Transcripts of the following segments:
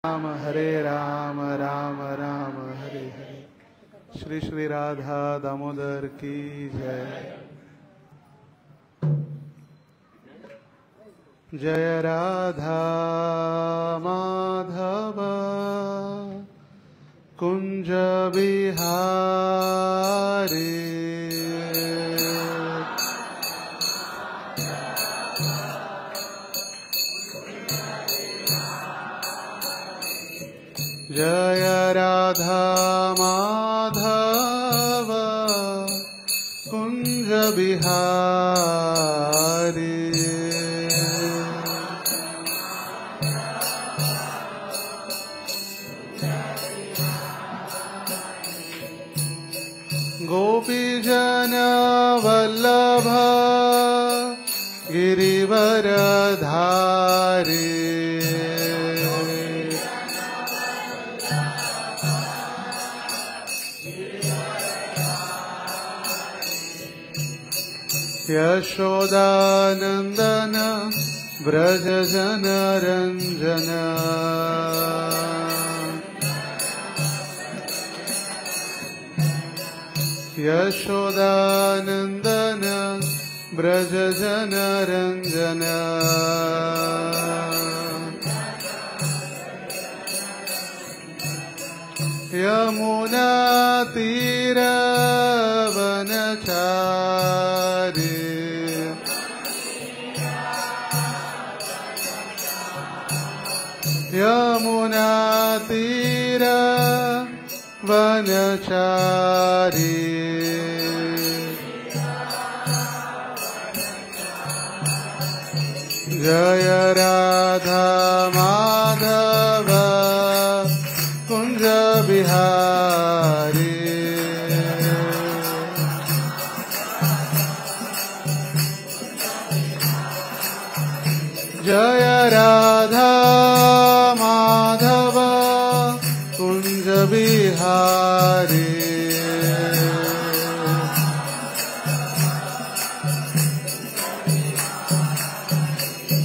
राम हरे राम राम राम हरे हरे। श्री श्री राधा दामोदर की जय। जय राधा माधव कुंज बिहारी। जय राधा माधव कुंज बिहारी। गोपीजन वल्लभ गिरिवरधारी। यशोदानंदन व्रज जन रंजन। यशोदानंदन व्रज जन रंजन। यमुना तीर वनचारी। यमुना तीर वनचारी। जय राधा माधव कुंज बिहारी। जय राधा माधव कुंज बिहारी।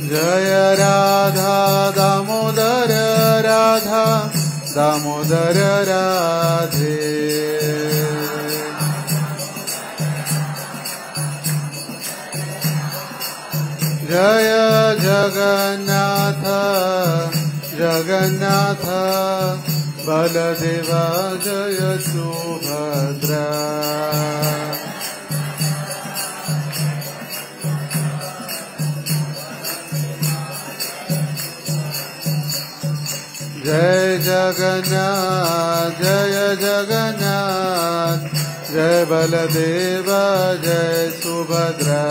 जय राधा दामोदर राधा दामोदर राधे। जय जगन्नाथ जगन्नाथ बलदेवा जय सुभद्रा। जय जगन्नाथ जय जगन्नाथ जय बलदेवा जय सुभद्रा।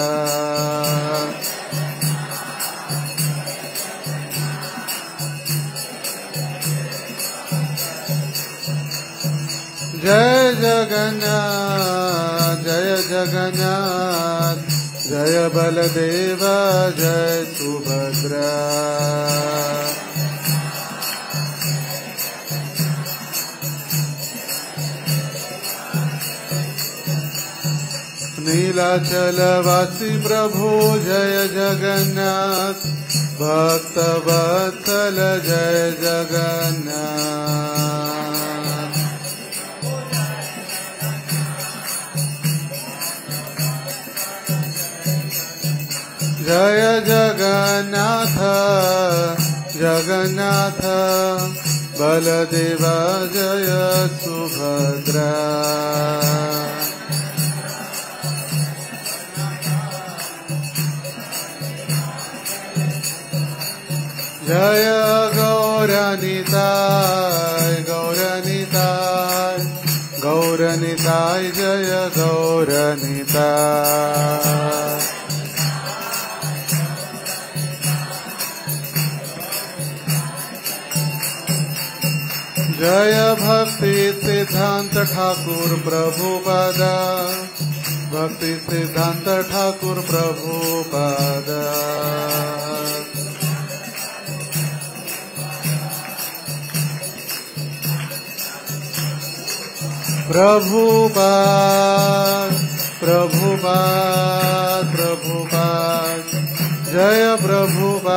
जय जगन्नाथ जय जगन्नाथ जय बलदेवा जय सुभद्रा। नीलाचलवासी प्रभु जय जगन्नाथ भक्त वत्सल जय जगन्नाथ। जय जगन्नाथ जगन्नाथ बलदेवा जय सुभद्रा। जय गौरनिताय गौरनिताय गौरनिताय जय गौरनिताय। जय भक्ति सिद्धांत ठाकुर प्रभुपाद भक्ति सिद्धांत ठाकुर प्रभुपाद। प्रभुपाद प्रभुपाद प्रभुपाद जय प्रभुपाद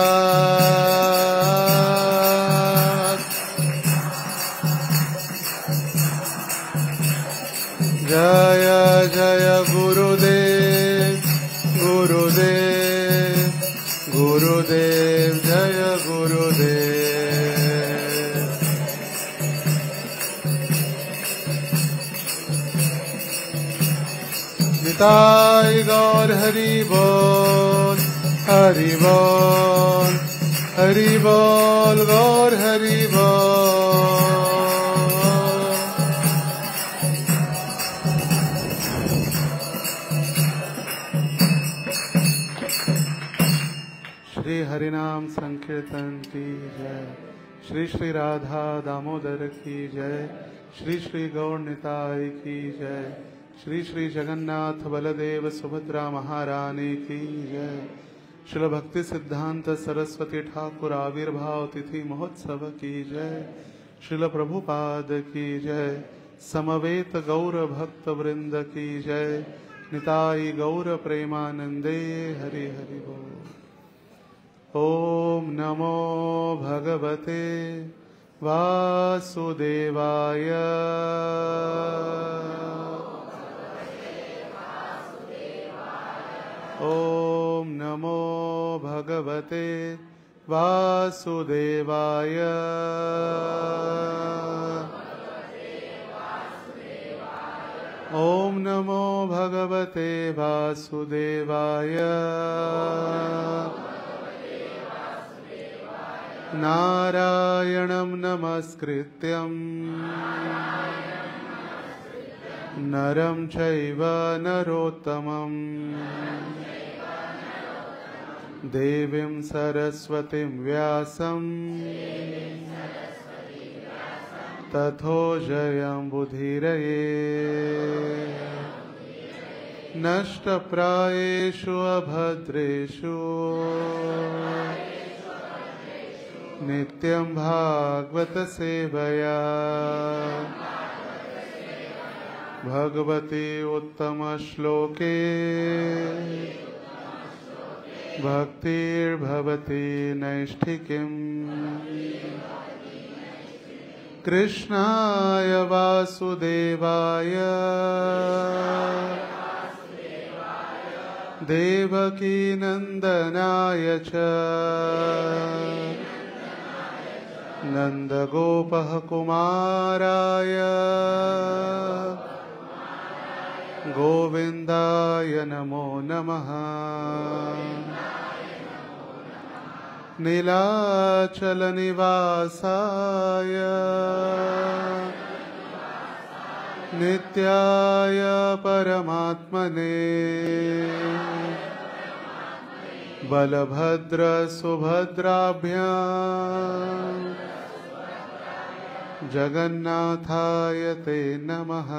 जय जय गुरुदेव गुरुदेव गुरुदेव जय गुरुदेव। निताय गौर हरि बोल हरि बोल हरि बोल गौर हरि बोल। श्री हरिनाम संकीर्तन की जय। श्री श्री राधा दामोदर की जय। श्री श्री गौर निताय की जय। श्री श्री जगन्नाथ बलदेव सुभद्रा महारानी की जय। श्रील भक्ति सिद्धांत सरस्वती ठाकुर आविर्भाव तिथि महोत्सव की जय। श्रील प्रभुपाद की जय। समवेत गौर भक्त वृंद की जय। निताई गौर प्रेमानंदे हरि हरि बोल। ओम नमो भगवते वासुदेवाय। ओम नमो भगवते वासुदेवाय। ओम नमो भगवते वासुदेवाय। नारायणं नमस्कृत्यं नरं चैव नरोत्तमं देवीं सरस्वतीं व्यासं ततो जयं बुधिरये। नष्टप्रायेषु अभद्रेषु नित्यं भागवत सेवया भगवती उत्तम श्लोके भक्तिर्भवति नैष्ठिकीम्। कृष्णाय वासुदेवाय देवकी नंदनाय च नंदगोपः कुमाराय गोविंदाय नमो नमः। नीलाचल निवासाय नित्याय परमात्मने बलभद्र सुभद्राभ्यां जगन्नाथाय ते नमः।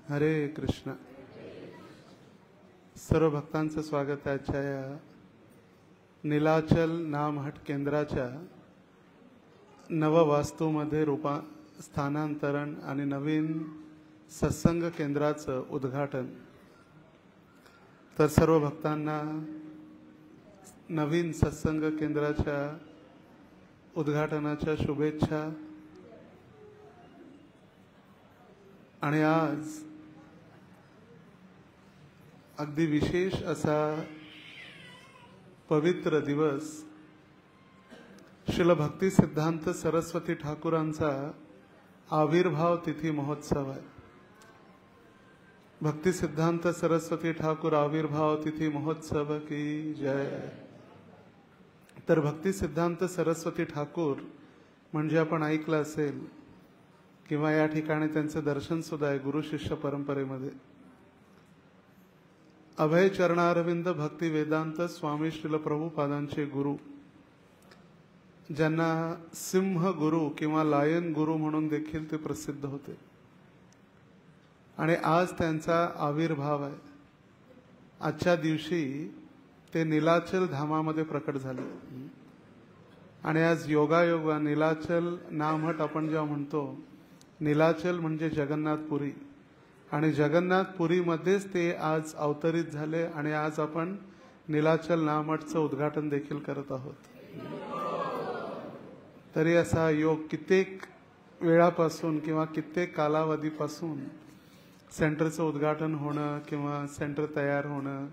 हरे कृष्ण। सर्व भक्तांचं स्वागत आहे आजच्या या नीलाचल नामहट केंद्राच्या नववास्तूमध्ये स्थानांतरण आणि नवीन सत्संग केंद्राचं उद्घाटन। तर सर्व भक्तांना नवीन सत्संग केंद्राच्या उद्घाटनाच्या शुभेच्छा। आणि आज अगदी विशेष असा पवित्र दिवस श्रील भक्ती सिद्धांत सरस्वती ठाकुरांचा आविर्भाव तिथी महोत्सव आहे। भक्ति सिद्धांत सरस्वती ठाकुर आविर्भाव तिथी महोत्सव की जय। तर भक्ति सिद्धांत सरस्वती ठाकुर म्हणजे आपण ऐकलं असेल किंवा या ठिकाणी त्यांचे दर्शन सुद्धा आहे गुरु शिष्य परंपरेमध्ये। अभय चरणारविंद भक्ती वेदांत स्वामी श्रील प्रभुपादांचे गुरु, ज्यांना सिंह गुरु किंवा लायन गुरु म्हणून देखील ते प्रसिद्ध होते। आणि आज त्यांचा आविर्भाव आहे। आजच्या दिवशी ते नीलाचल धामामध्ये प्रकट झाले। आणि आज योगायोग नीलाचल नामहट आपण जेव्हा म्हणतो, नीलाचल म्हणजे जगन्नाथपुरी आणि जगन्नाथपुरी मध्येच ते आज अवतरित झाले। आणि आज आपण नीलाचल नामहटचं उद्घाटन देखील करत आहोत। तरी असा योग कित्येक वेळापासून किंवा कित्येक कालावधीपासून सेंटरचं उद्घाटन होणं किंवा सेंटर तयार होणं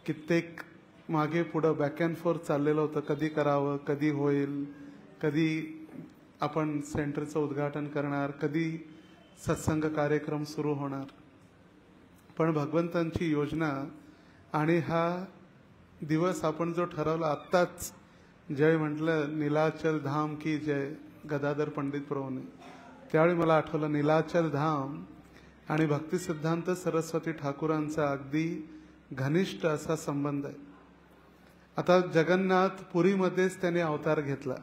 कित्येक मागे पुढं बॅक अँड फोर्थ चाललेलं होतं. कधी करावं, कधी होईल, कधी आपण सेंटरचं उद्घाटन करणार, कधी सत्संग कार्यक्रम सुरू होणार. पण भगवंतांची योजना आणि हा दिवस आपण जो ठरवला आत्ताच, जय म्हटलं नीलाचल धाम की जय गदाधर पंडित प्रभूंनी, त्यावेळी मला आठवलं नीलाचल धाम आणि भक्तिसिद्धांत सरस्वती ठाकूरांचा अगदी घनिष्ठ असा संबंध आहे. आता जगन्नाथ पुरीमध्येच त्यांनी अवतार घेतला.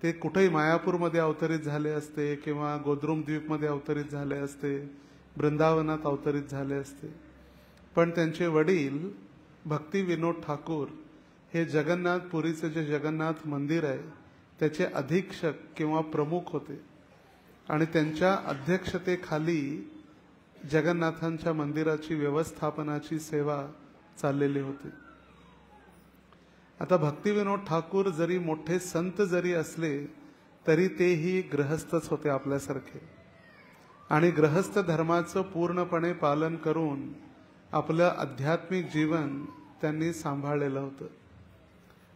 ते कुठेही मायापूरमध्ये अवतरित झाले असते किंवा गोद्रुम द्वीपमध्ये अवतरित झाले असते, वृंदावनात अवतरित झाले असते, पण त्यांचे वडील भक्ती विनोद ठाकूर हे जगन्नाथ पुरीचे जे जगन्नाथ मंदिर आहे त्याचे अधीक्षक किंवा प्रमुख होते आणि त्यांच्या अध्यक्षतेखाली जगन्नाथांच्या मंदिराची व्यवस्थापनाची सेवा चाललेली होती. आता भक्ती विनोद ठाकूर जरी मोठे संत जरी असले तरी तेही गृहस्थच होते आपल्यासारखे आणि गृहस्थ धर्माचं पूर्णपणे पालन करून आपलं आध्यात्मिक जीवन त्यांनी सांभाळलेलं होतं.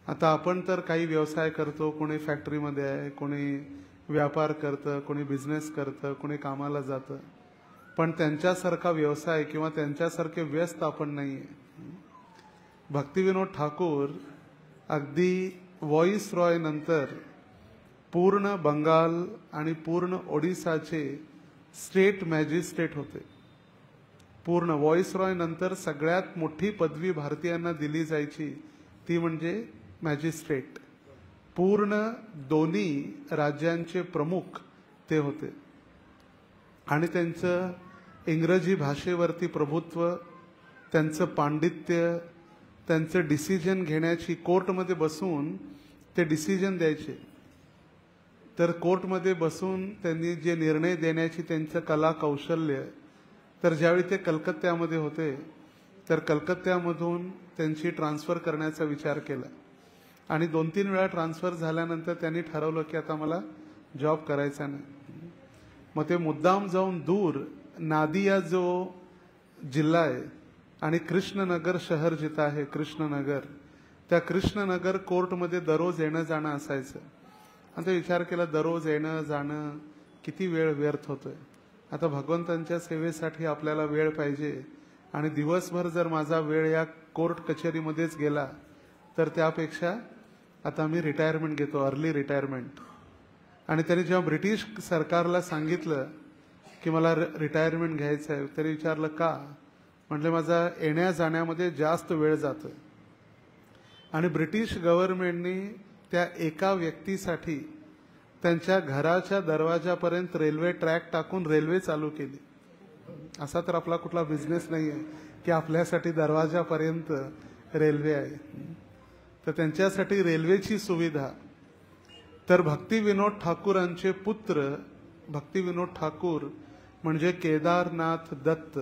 आता आपण तर काही व्यवसाय करतो, कोणी फॅक्टरीमध्ये आहे, कोणी व्यापार करतं, कोणी बिझनेस करतं, कोणी कामाला जातं, पण त्यांच्यासारखा व्यवसाय किंवा त्यांच्यासारखे व्यस्त आपण नाही आहे. भक्ती विनोद ठाकूर अगदी व्हॉइस रॉय नंतर पूर्ण बंगाल आणि पूर्ण ओडिसाचे स्टेट मॅजिस्ट्रेट होते. पूर्ण व्हॉइस रॉय नंतर सगळ्यात मोठी पदवी भारतीयांना दिली जायची ती म्हणजे मॅजिस्ट्रेट. पूर्ण दोन्ही राज्यांचे प्रमुख ते होते आणि त्यांचं इंग्रजी भाषेवरती प्रभुत्व, त्यांचं पांडित्य, त्यांचं डिसिजन घेण्याची, कोर्टमध्ये बसून ते डिसिजन द्यायचे. तर कोर्टमध्ये बसून त्यांनी जे निर्णय देण्याची त्यांचं कला कौशल्य, तर ज्यावेळी ते कलकत्त्यामध्ये होते तर कलकत्त्यामधून त्यांची ट्रान्सफर करण्याचा विचार केला आणि 2-3 वेळा ट्रान्सफर झाल्यानंतर त्यांनी ठरवलं की आता मला जॉब करायचा नाही. मग ते मुद्दाम जाऊन दूर नादिया जो जिल्हा आहे आणि कृष्णनगर शहर जिथं आहे, कृष्णनगर, त्या कृष्णनगर कोर्टमध्ये दररोज येणं जाणं असायचं. आणि ते विचार केला दररोज येणं जाणं किती वेळ व्यर्थ होतोय. आता भगवंतांच्या सेवेसाठी आपल्याला वेळ पाहिजे आणि दिवसभर जर माझा वेळ या कोर्ट कचेरीमध्येच गेला तर त्यापेक्षा आता मी रिटायरमेंट घेतो, अर्ली रिटायरमेंट. आणि त्यांनी जेव्हा ब्रिटिश सरकारला सांगितलं की मला रिटायरमेंट घ्यायचं आहे, तरी विचारलं का? म्हटलं माझा येण्या जाण्यामध्ये जास्त वेळ जातोय. आणि ब्रिटिश गव्हर्नमेंटनी त्या एका व्यक्तीसाठी त्यांच्या घराच्या दरवाजापर्यंत रेल्वे ट्रॅक टाकून रेल्वे चालू केली. असा तर आपला कुठला बिझनेस नाही आहे की आपल्यासाठी दरवाजापर्यंत रेल्वे आहे. तर त्यांच्यासाठी रेल्वेची सुविधा. तर भक्ती विनोद ठाकूरांचे पुत्र, भक्ती विनोद ठाकूर म्हणजे केदारनाथ दत्त,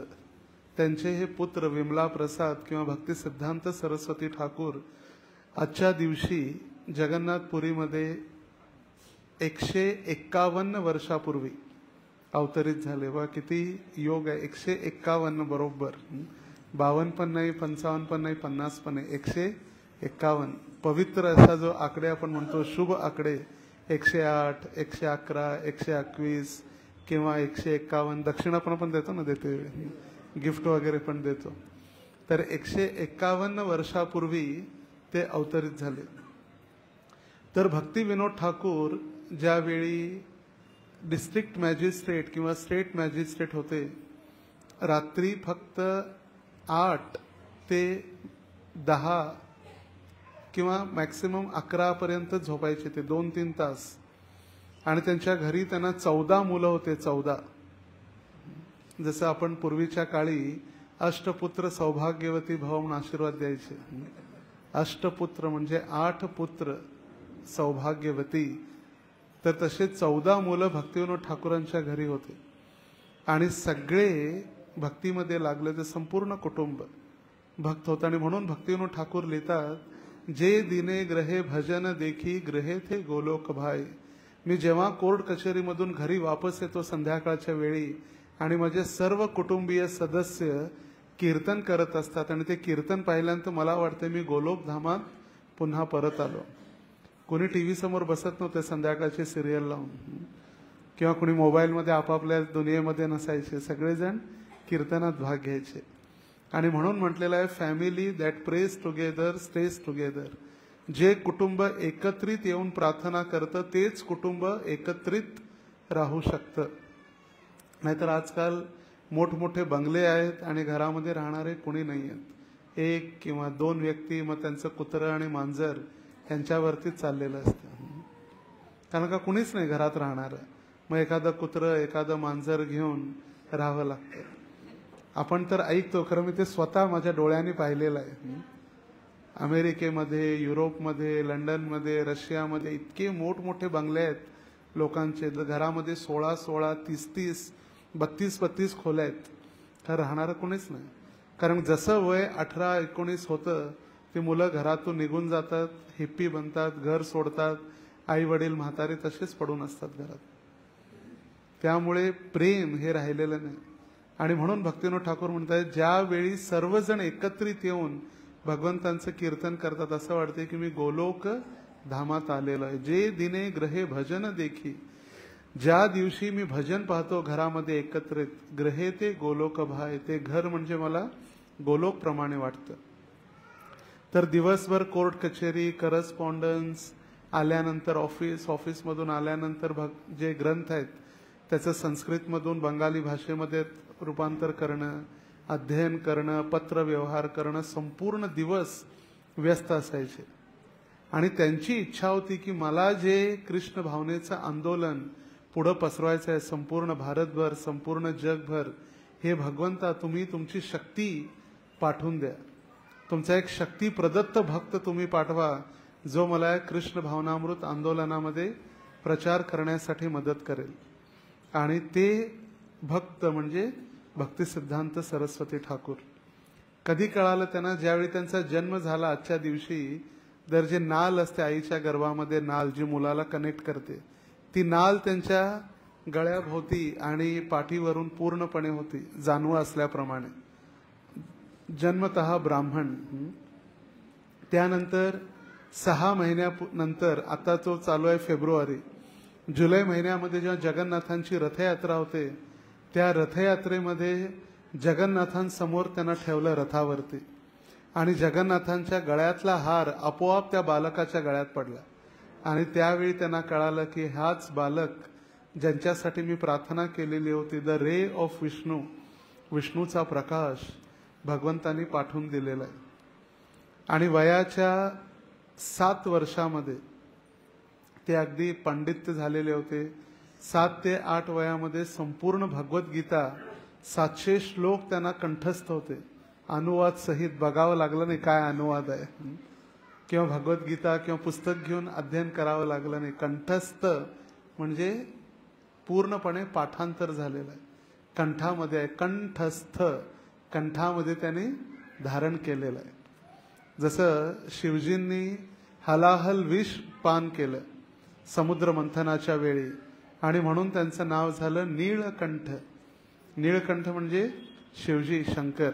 त्यांचे हे पुत्र विमला प्रसाद किंवा भक्ती सिद्धांत सरस्वती ठाकूर आजच्या दिवशी जगन्नाथपुरीमध्ये 151 वर्षापूर्वी अवतरित झाले. वा किती योग आहे. 151 बरोबर. 52 पण नाही, 55 पण नाही, 50 पण नाही, 151. पवित्र असा जो आकडे आपण म्हणतो, शुभ आकडे 108, 111, 121 किंवा 151. दक्षिणा पण देतो ना, देते गिफ्ट वगैरे पण देतो. तर 151 वर्षापूर्वी ते अवतरित झाले. तर भक्ती विनोद ठाकूर ज्यावेळी डिस्ट्रिक्ट मॅजिस्ट्रेट किंवा स्टेट मॅजिस्ट्रेट होते, रात्री फक्त 8 ते 10 किंवा मॅक्सिमम 11 पर्यंत झोपायचे ते, 2-3 तास. आणि त्यांच्या घरी त्यांना 14 मुलं होते. 14. जसं आपण पूर्वीच्या काळी अष्टपुत्र सौभाग्यवती भव म्हणून आशीर्वाद द्यायचे. अष्टपुत्र म्हणजे 8 पुत्र सौभाग्यवती. तर तसे 14 मुलं भक्तिविनोद ठाकूरांच्या घरी होते आणि सगळे भक्तीमध्ये लागले. ते संपूर्ण कुटुंब भक्त होतं. आणि म्हणून भक्तिविनोद ठाकूर लिहितात, जे दिने ग्रहे भजन देखी ग्रहे थे गोलोक भाई, मी जेव्हा कोर्ट कचेरीमधून घरी वापस येतो संध्याकाळच्या वेळी आणि माझे सर्व कुटुंबीय सदस्य कीर्तन करत असतात आणि ते कीर्तन पाहिल्यानंतर मला वाटतं मी गोलोकधामात पुन्हा परत आलो. कोणी टीव्ही समोर बसत नव्हते संध्याकाळची सिरियल लावून किंवा कोणी मोबाईलमध्ये आपापल्या दुनियेमध्ये नसायचे. सगळेजण कीर्तनात भाग घ्यायचे. आणि म्हणून म्हटलेलं आहे family that praise together stage together. जे कुटुंब एकत्रित येऊन प्रार्थना करतं तेच कुटुंब एकत्रित राहू शकतं. नाहीतर आजकाल मोठमोठे बंगले आहेत आणि घरामध्ये राहणारे कोणी नाही आहेत. एक किंवा दोन व्यक्ती, मग त्यांचं कुत्रं आणि मांजर यांच्यावरतीच चाललेलं असतं. कारण का कुणीच नाही घरात राहणारं. मग एखादं कुत्रं एखादं मांजर घेऊन राहावं लागतं. आपण तर ऐकतो, खरं मी ते स्वतः माझ्या डोळ्यांनी पाहिलेलं आहे. अमेरिकेमध्ये, युरोपमध्ये, लंडनमध्ये, रशियामध्ये इतके मोठमोठे बंगले आहेत लोकांचे. घरामध्ये 16-16, 30-30, 32-32 खोल्या आहेत. तर राहणारं कोणीच नाही. कारण जसं वय 18-19 होतं ते मुलं घरातून निघून जातात, हिप्पी बनतात, घर सोडतात. आई वडील म्हातारे तसेच पडून असतात घरात. त्यामुळे प्रेम हे राहिलेलं नाही. आणि म्हणून भक्तिविनोद ठाकूर म्हणतात ज्यावेळी सर्वजण एकत्रित येऊन भगवंतांचं कीर्तन करतात असं वाटते की मी गोलोक धामात आलेलो आहे. जे दिने ग्रहे भजन देखी. ज्या दिवशी मी भजन पाहतो घरामध्ये एकत्रित, ग्रहे ते गोलोक भाय. ते घर म्हणजे मला गोलोक प्रमाणे वाटतं. तर दिवसभर कोर्ट कचेरी, करस्पॉन्डन्स, आल्यानंतर ऑफिसमधून आल्यानंतर जे ग्रंथ आहेत त्याचं संस्कृतमधून बंगाली भाषेमध्ये रूपांतर करणं, अध्ययन करणं, पत्र व्यवहार करणं, संपूर्ण दिवस व्यस्त असायचे. आणि त्यांची इच्छा होती की मला जे कृष्ण भावनेचं आंदोलन पुढं पसरवायचं आहे संपूर्ण भारतभर, संपूर्ण जगभर, हे भगवंता तुम्ही तुमची शक्ती पाठवून द्या. तुमचा एक शक्ती प्रदत्त भक्त तुम्ही पाठवा जो मला या कृष्ण भावनामृत आंदोलनामध्ये प्रचार करण्यासाठी मदत करेल. आणि ते भक्त म्हणजे भक्तिसिद्धांत सरस्वती ठाकूर. कधी कळालं त्यांना, ज्यावेळी त्यांचा जन्म झाला आजच्या दिवशी, तर जे नाल असते आईच्या गर्भामध्ये, नाल जी मुलाला कनेक्ट करते, ती नाल त्यांच्या गळ्याभोवती आणि पाठीवरून पूर्णपणे होती, जानवा असल्याप्रमाणे. जन्मतः ब्राह्मण. त्यानंतर 6 महिन्यानंतर, आता तो चालू आहे फेब्रुवारी, जुलै महिन्यामध्ये जेव्हा जगन्नाथांची रथयात्रा होते, त्या रथयात्रेमध्ये जगन्नाथांसमोर त्यांना ठेवलं रथावरती. आणि जगन्नाथांच्या गळ्यातला हार आपोआप त्या बालकाच्या गळ्यात पडला. आणि त्यावेळी त्यांना कळालं की हाच बालक ज्यांच्यासाठी मी प्रार्थना केलेली होती, द रे ऑफ विष्णू, विष्णूचा प्रकाश भगवंतांनी पाठवून दिलेला आहे. आणि वयाच्या 7 वर्षामध्ये ते अगदी पंडित झालेले होते. 7 ते 8 वयामध्ये संपूर्ण भगवद्गीता 700 श्लोक त्यांना कंठस्थ होते. अनुवाद सहित. बघावं लागलं नाही काय अनुवाद आहे किंवा भगवद्गीता किंवा पुस्तक घेऊन अध्ययन करावं लागलं नाही. कंठस्थ म्हणजे पूर्णपणे पाठांतर झालेलं आहे. कंठामध्ये आहे, कंठस्थ, कंठामध्ये त्याने धारण केलेलं आहे. जसं शिवजींनी हलाहल विष पान केलं समुद्र मंथनाच्या वेळी, आणि म्हणून त्यांचं नाव झालं नीळकंठ. नीळकंठ म्हणजे शिवजी, शंकर.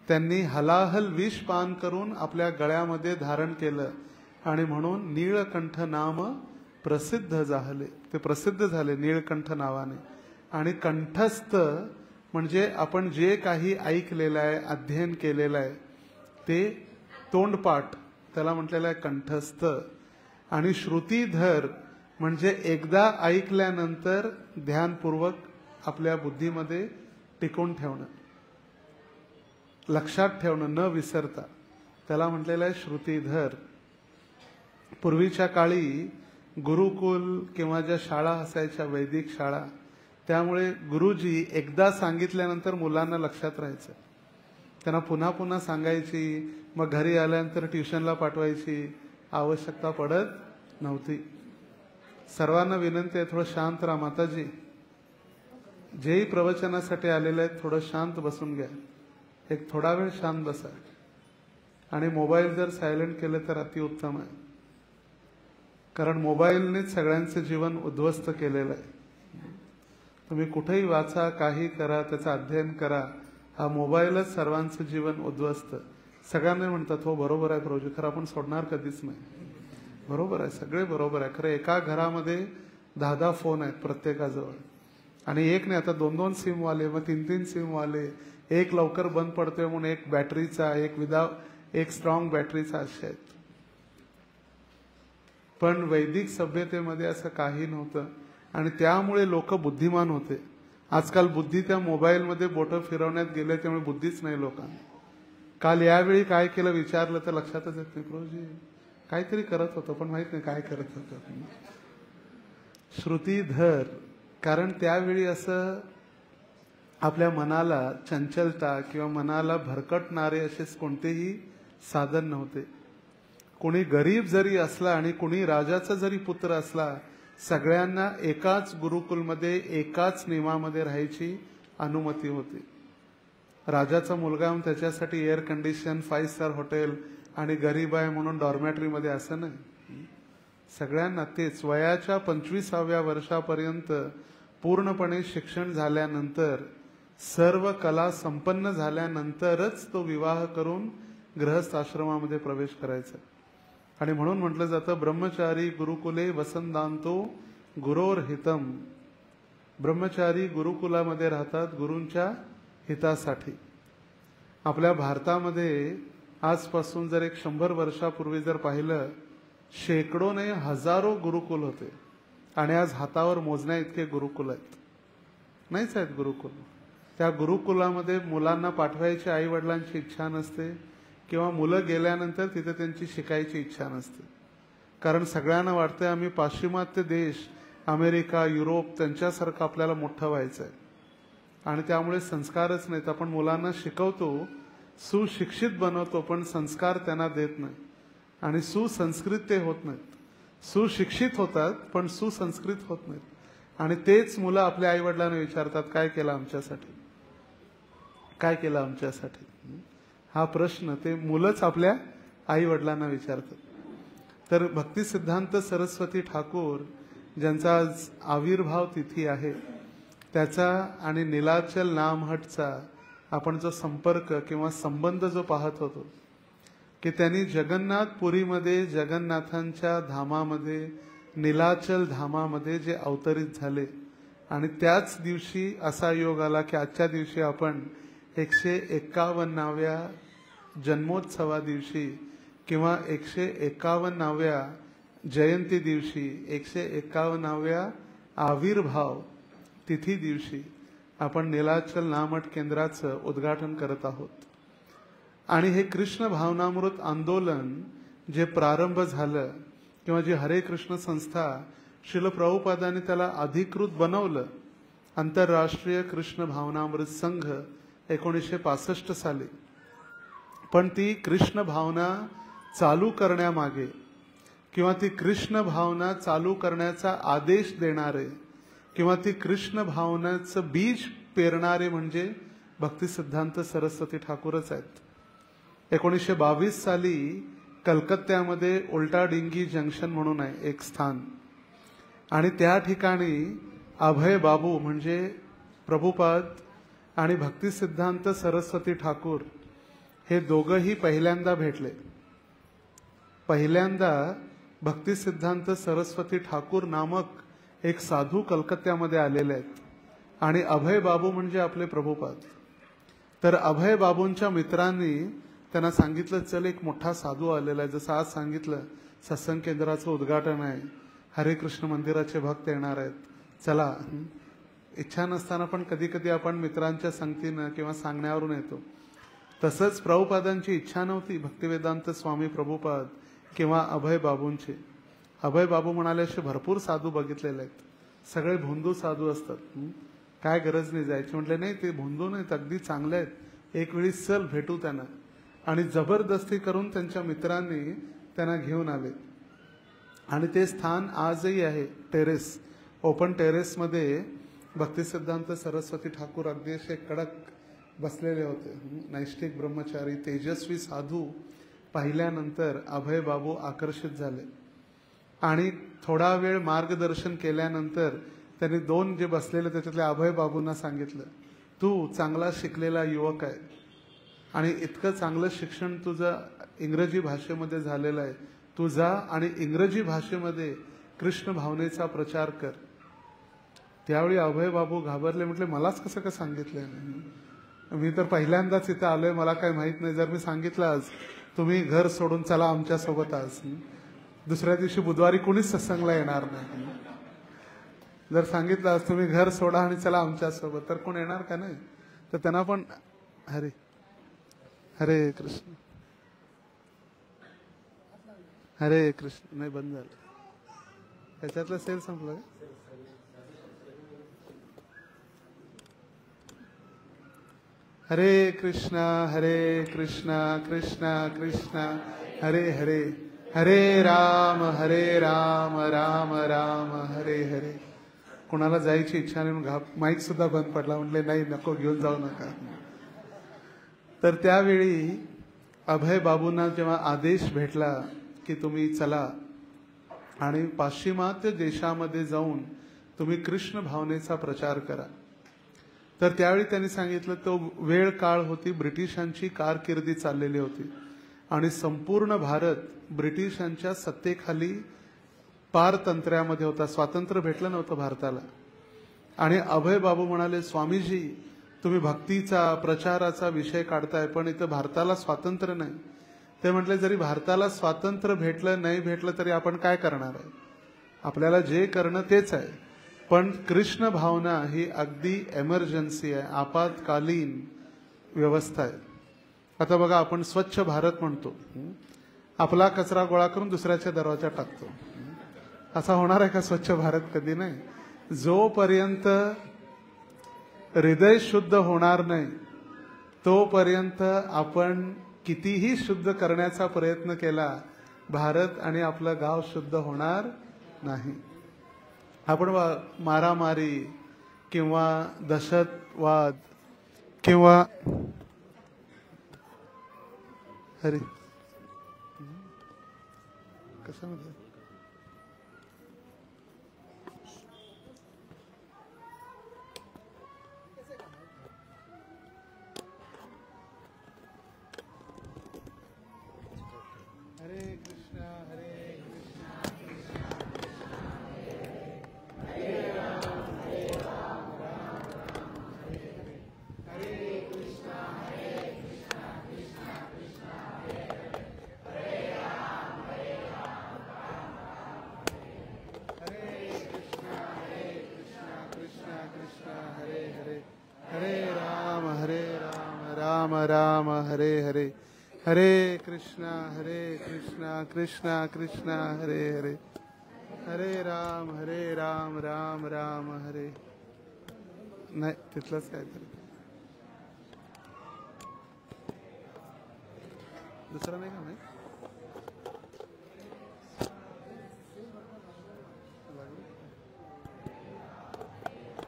त्यांनी हलाहल विष पान करून आपल्या गळ्यामध्ये धारण केलं आणि म्हणून नीळकंठ नाम प्रसिद्ध झाले. ते प्रसिद्ध झाले नीळकंठ नावाने. आणि कंठस्थ म्हणजे आपण जे काही ऐकलेलं आहे, अध्ययन केलेलं आहे ते तोंडपाठ, त्याला म्हटलेलं आहे कंठस्थ. आणि श्रुतीधर म्हणजे एकदा ऐकल्यानंतर ध्यानपूर्वक आपल्या बुद्धीमध्ये टिकून ठेवणं, लक्षात ठेवणं, न विसरता, त्याला म्हटलेलं आहे श्रुतीधर. पूर्वीच्या काळी गुरुकुल किंवा ज्या शाळा असायच्या, वैदिक शाळा, त्यामुळे गुरुजी एकदा सांगितल्यानंतर मुलांना लक्षात राहायचं. त्यांना पुन्हा पुन्हा सांगायची, मग घरी आल्यानंतर ट्युशनला पाठवायची आवश्यकता पडत नव्हती. सर्वांना विनंती आहे, थोडं शांत राहा. माताजी, जेही प्रवचनासाठी आलेले आहेत थोडं शांत बसून घ्या. एक थोडा वेळ शांत बसा. आणि मोबाईल जर सायलेंट केलं तर अतिउत्तम आहे. कारण मोबाईलनेच सगळ्यांचं जीवन उद्ध्वस्त केलेलं आहे. तुम्ही कुठेही वाचा, काही करा, त्याचं अध्ययन करा, हा मोबाईलच सर्वांचं जीवन उद्ध्वस्त. सगळ्यांना म्हणतात हो बरोबर आहे प्रभूजी, खरं आपण सोडणार कधीच नाही. बरोबर आहे, सगळे बरोबर आहे. खरं एका घरामध्ये 10-10 फोन आहेत प्रत्येकाजवळ, आणि एक नाही, आता 2-2 सिम वाले, मग 3-3 सिम वाले, एक लवकर बंद पडतोय म्हणून एक बॅटरीचा, एक स्ट्रॉंग बॅटरीचा असे आहेत. पण वैदिक सभ्यतेमध्ये असं काही नव्हतं आणि त्यामुळे लोक बुद्धिमान होते. आजकाल बुद्धी त्या मोबाईलमध्ये बोटं फिरवण्यात गेले, त्यामुळे बुद्धीच नाही लोकांना. काल यावेळी काय केलं विचारलं तर लक्षातच येत नाही. प्रभूजी काहीतरी करत होतं पण माहित नाही काय करत होतं. श्रुतीधर, कारण त्यावेळी असं आपल्या मनाला चंचलता किंवा मनाला भरकटणारे असे कोणतेही साधन नव्हते. कोणी गरीब जरी असला आणि कोणी राजाचा जरी पुत्र असला, सगळ्यांना एकाच गुरुकुलमध्ये एकाच नियमामध्ये राहायची अनुमती होती. राजाचा मुलगा त्याच्यासाठी एअर कंडिशन 5 स्टार हॉटेल आणि गरीब आहे म्हणून डॉर्मॅटरीमध्ये असं नाही. सगळ्यांना तेच. वयाच्या 25व्या वर्षापर्यंत पूर्णपणे शिक्षण झाल्यानंतर, सर्व कला संपन्न झाल्यानंतरच तो विवाह करून गृहस्थ आश्रमामध्ये प्रवेश करायचा. आणि म्हणून म्हटलं जातं ब्रह्मचारी गुरुकुले वसंतांतो गुरोर हितम. ब्रह्मचारी गुरुकुलामध्ये राहतात गुरूंच्या हितासाठी. आपल्या भारतामध्ये आजपासून जर 100 वर्षापूर्वी जर पाहिलं, शेकडो नाही हजारो गुरुकुल होते आणि आज हातावर मोजण्या इतके गुरुकुल आहेत. नाहीच आहेत गुरुकुल. त्या गुरुकुलामध्ये मुलांना पाठवायची आई वडिलांची इच्छा नसते किंवा मुलं गेल्यानंतर तिथे त्यांची शिकायची इच्छा नसते. कारण सगळ्यांना वाटतं आम्ही पाश्चिमात्य देश, अमेरिका, युरोप त्यांच्यासारखं आपल्याला मोठं व्हायचं आहे आणि त्यामुळे संस्कारच नाहीत. आपण मुलांना शिकवतो, सुशिक्षित बनवतो, पण संस्कार त्यांना देत नाही आणि सुसंस्कृत ते होत नाहीत. सुशिक्षित होतात पण सुसंस्कृत होत नाहीत. आणि तेच मुलं आपल्या आई वडिलांना विचारतात काय केलं आमच्यासाठी, काय केलं आमच्यासाठी. हा प्रश्न ते मुलंच आपल्या आई वडिलांना विचारतात. तर भक्ती सिद्धांत सरस्वती ठाकूर ज्यांचा आज आविर्भाव तिथी आहे, त्याचा आणि नीलाचल नामहटचा आपण जो संपर्क किंवा संबंध जो पाहत होतो की त्यांनी जगन्नाथपुरीमध्ये, जगन्नाथांच्या धामामध्ये, नीलाचल धामामध्ये जे अवतरित झाले आणि त्याच दिवशी असा योग आला की आजच्या दिवशी आपण 151व्या जन्मोत्सवा दिवशी किंवा 151व्या जयंती दिवशी, 151व्या आविर्भाव तिथी दिवशी आपण नीलाचल नामठ केंद्राचं उद्घाटन करत आहोत. आणि हे कृष्ण भावनामृत आंदोलन जे प्रारंभ झालं किंवा जी हरे कृष्ण संस्था, श्रील प्रभुपादांनी त्याला अधिकृत बनवलं, आंतरराष्ट्रीय कृष्ण भावनामृत संघ 1965 साली. पण ती कृष्ण भावना चालू करण्यामागे किंवा ती कृष्ण भावना चालू करण्याचा आदेश देणारे किंवा ती कृष्ण भावनाचं बीज पेरणारे म्हणजे भक्ती सिद्धांत सरस्वती ठाकूरच आहेत. 1922 साली कलकत्त्यामध्ये उलटा डिंगी जंक्शन म्हणून आहे एक स्थान, आणि त्या ठिकाणी अभय बाबू म्हणजे प्रभुपाद आणि भक्ती सिद्धांत सरस्वती ठाकूर हे दोघंही पहिल्यांदा भेटले. पहिल्यांदा भक्ती सिद्धांत सरस्वती ठाकूर नामक एक साधू कलकत्त्यामध्ये आलेले आहेत आणि अभय बाबू म्हणजे आपले प्रभुपाद. तर अभय बाबूंच्या मित्रांनी त्यांना सांगितलं चल एक मोठा साधू आलेला आहे, जसं आज सांगितलं सत्संग केंद्राचं उद्घाटन आहे, हरे कृष्ण मंदिराचे भक्त येणार आहेत, चला. इच्छा नसताना पण कधी कधी आपण मित्रांच्या संगतीनं किंवा सांगण्यावरून येतो. तसंच प्रभुपादांची इच्छा नव्हती भक्तिवेदांत स्वामी प्रभुपाद किंवा अभय बाबूंची. अभय बाबू म्हणाले असे भरपूर साधू बघितलेले आहेत, सगळे भोंदू साधू असतात, काय गरज नाही जायची. म्हटले नाही ते भोंदू नाहीत, अगदी चांगले आहेत, एक वेळी चल भेटू त्यांना. आणि जबरदस्ती करून त्यांच्या मित्रांनी त्यांना घेऊन आले आणि ते स्थान आजही आहे. टेरेस, ओपन टेरेसमध्ये भक्ती सिद्धांत सरस्वती ठाकूर अगदी असे कडक बसलेले होते. नैष्ठिक ब्रह्मचारी तेजस्वी साधू पाहिल्यानंतर अभय बाबू आकर्षित झाले आणि थोडा वेळ मार्गदर्शन केल्यानंतर त्यांनी दोन जे बसलेले त्याच्यातल्या अभय बाबूंना सांगितलं, तू चांगला शिकलेला युवक आहे आणि इतकं चांगलं शिक्षण तुझं इंग्रजी भाषेमध्ये झालेलं आहे, तू जा आणि इंग्रजी भाषेमध्ये कृष्ण भावनेचा प्रचार कर. त्यावेळी अभय बाबू घाबरले, म्हटले मलाच कसं काय सांगितलंय, मी तर पहिल्यांदाच इथं आलोय, मला काय माहित नाही. जर मी सांगितलं आज तुम्ही घर सोडून चला आमच्या सोबत, आज दुसऱ्या दिवशी बुधवारी कुणीच सत्संगला येणार नाही. जर सांगितलं आज तुम्ही घर सोडा आणि चला आमच्या सोबत, तर कोण येणार का नाही. तर त्यांना पण हरे हरे कृष्ण हरे कृष्ण. नाही बंद झालं, त्याच्यातलं सेल संपलं का? हरे कृष्णा कृष्णा कृष्णा हरे हरे, हरे राम राम राम हरे हरे. कोणाला जायची इच्छा नाही, माईक सुद्धा बंद पडला, म्हटले नाही नको घेऊन जाऊ नका. तर त्यावेळी अभय बाबूंना जेव्हा आदेश भेटला की तुम्ही चला आणि पाश्चिमात्य देशामध्ये जाऊन तुम्ही कृष्ण भावनेचा प्रचार करा, तर त्यावेळी त्यांनी सांगितलं तो वेळ काळ होती, ब्रिटिशांची कारकिर्दी चाललेली होती आणि संपूर्ण भारत ब्रिटिशांच्या सत्तेखाली पारतंत्र्यामध्ये होता. स्वातंत्र्य भेटलं नव्हतं भारताला. आणि अभय बाबू म्हणाले, स्वामीजी तुम्ही भक्तीचा प्रचाराचा विषय काढताय, पण इथं भारताला स्वातंत्र्य नाही. ते म्हटले जरी भारताला स्वातंत्र्य भेटलं नाही भेटलं तरी आपण काय करणार आहे, आपल्याला जे करणं तेच आहे. पण कृष्ण भावना ही अगदी एमर्जन्सी आहे, आपत्कालीन व्यवस्था आहे. आता बघा आपण स्वच्छ भारत म्हणतो, आपला कचरा गोळा करून दुसऱ्याच्या दरवाजा टाकतो. असा होणार आहे का स्वच्छ भारत? कधी नाही. जोपर्यंत हृदय शुद्ध होणार नाही तोपर्यंत आपण कितीही शुद्ध करण्याचा प्रयत्न केला, भारत आणि आपलं गाव शुद्ध होणार नाही. आपण मारामारी किंवा दहशतवाद किंवा हरे कशामध्ये हरे कृष्णा राम हरे हरे, हरे कृष्णा कृष्णा कृष्णा हरे हरे, हरे राम राम राम हरे. नाही तिथलंच काहीतरी दुसरं नाही का? नाही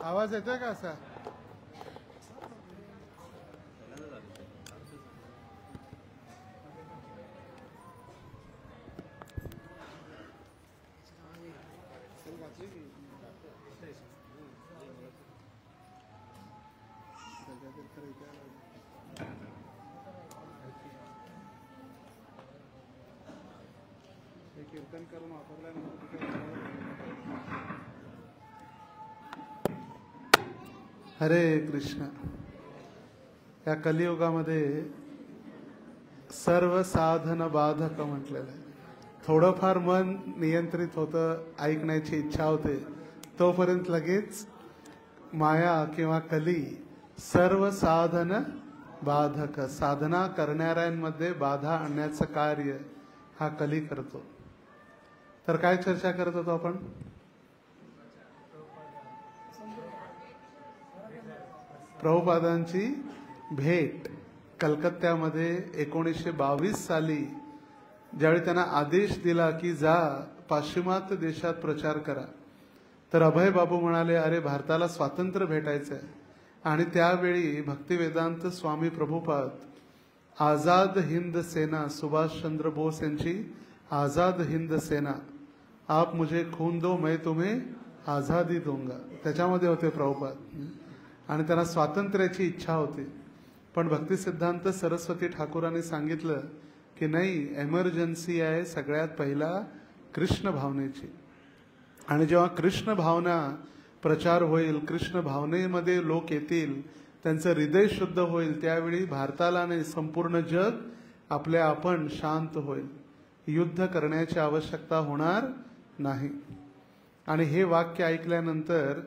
आवाज येतोय का असा? कीर्तन करून हरे कृष्ण. या कलियुगामध्ये सर्व साधन बाधक म्हटलेलं आहे. थोडंफार मन नियंत्रित होतं, ऐकण्याची इच्छा होते, तोपर्यंत लगेच माया किंवा कली सर्व साधन बाधक, साधना करणाऱ्यांमध्ये बाधा आणण्याचं कार्य हा कली करतो. तर काय चर्चा करत होतो आपण? प्रभुपादांची भेट कलकत्त्यामध्ये 1922 साली ज्यावेळी त्यांना आदेश दिला की जा पाश्चिमात्य देशात प्रचार करा, तर अभय बाबू म्हणाले अरे भारताला स्वातंत्र्य भेटायचंय. आणि त्यावेळी भक्तिवेदांत स्वामी प्रभुपाद आझाद हिंद सेना, सुभाषचंद्र बोस यांची आझाद हिंद सेना आप मुझे खून दो मैं तुम्हें आझादी दूंगा, त्याच्यामध्ये होते प्रभुपाद. आणि त्यांना स्वातंत्र्याची इच्छा होती. पण भक्तिसिद्धांत सरस्वती ठाकूरांनी सांगितलं की नाही, एमर्जन्सी आहे सगळ्यात पहिला कृष्ण भावनेची. आणि जेव्हा कृष्ण भावना प्रचार होईल, कृष्ण भावनेमध्ये लोक येतील, त्यांचं हृदय शुद्ध होईल, त्यावेळी भारताला नाही संपूर्ण जग आपल्या आपण शांत होईल. युद्ध करण्याची आवश्यकता होणार नाही. आणि हे वाक्य ऐकल्यानंतर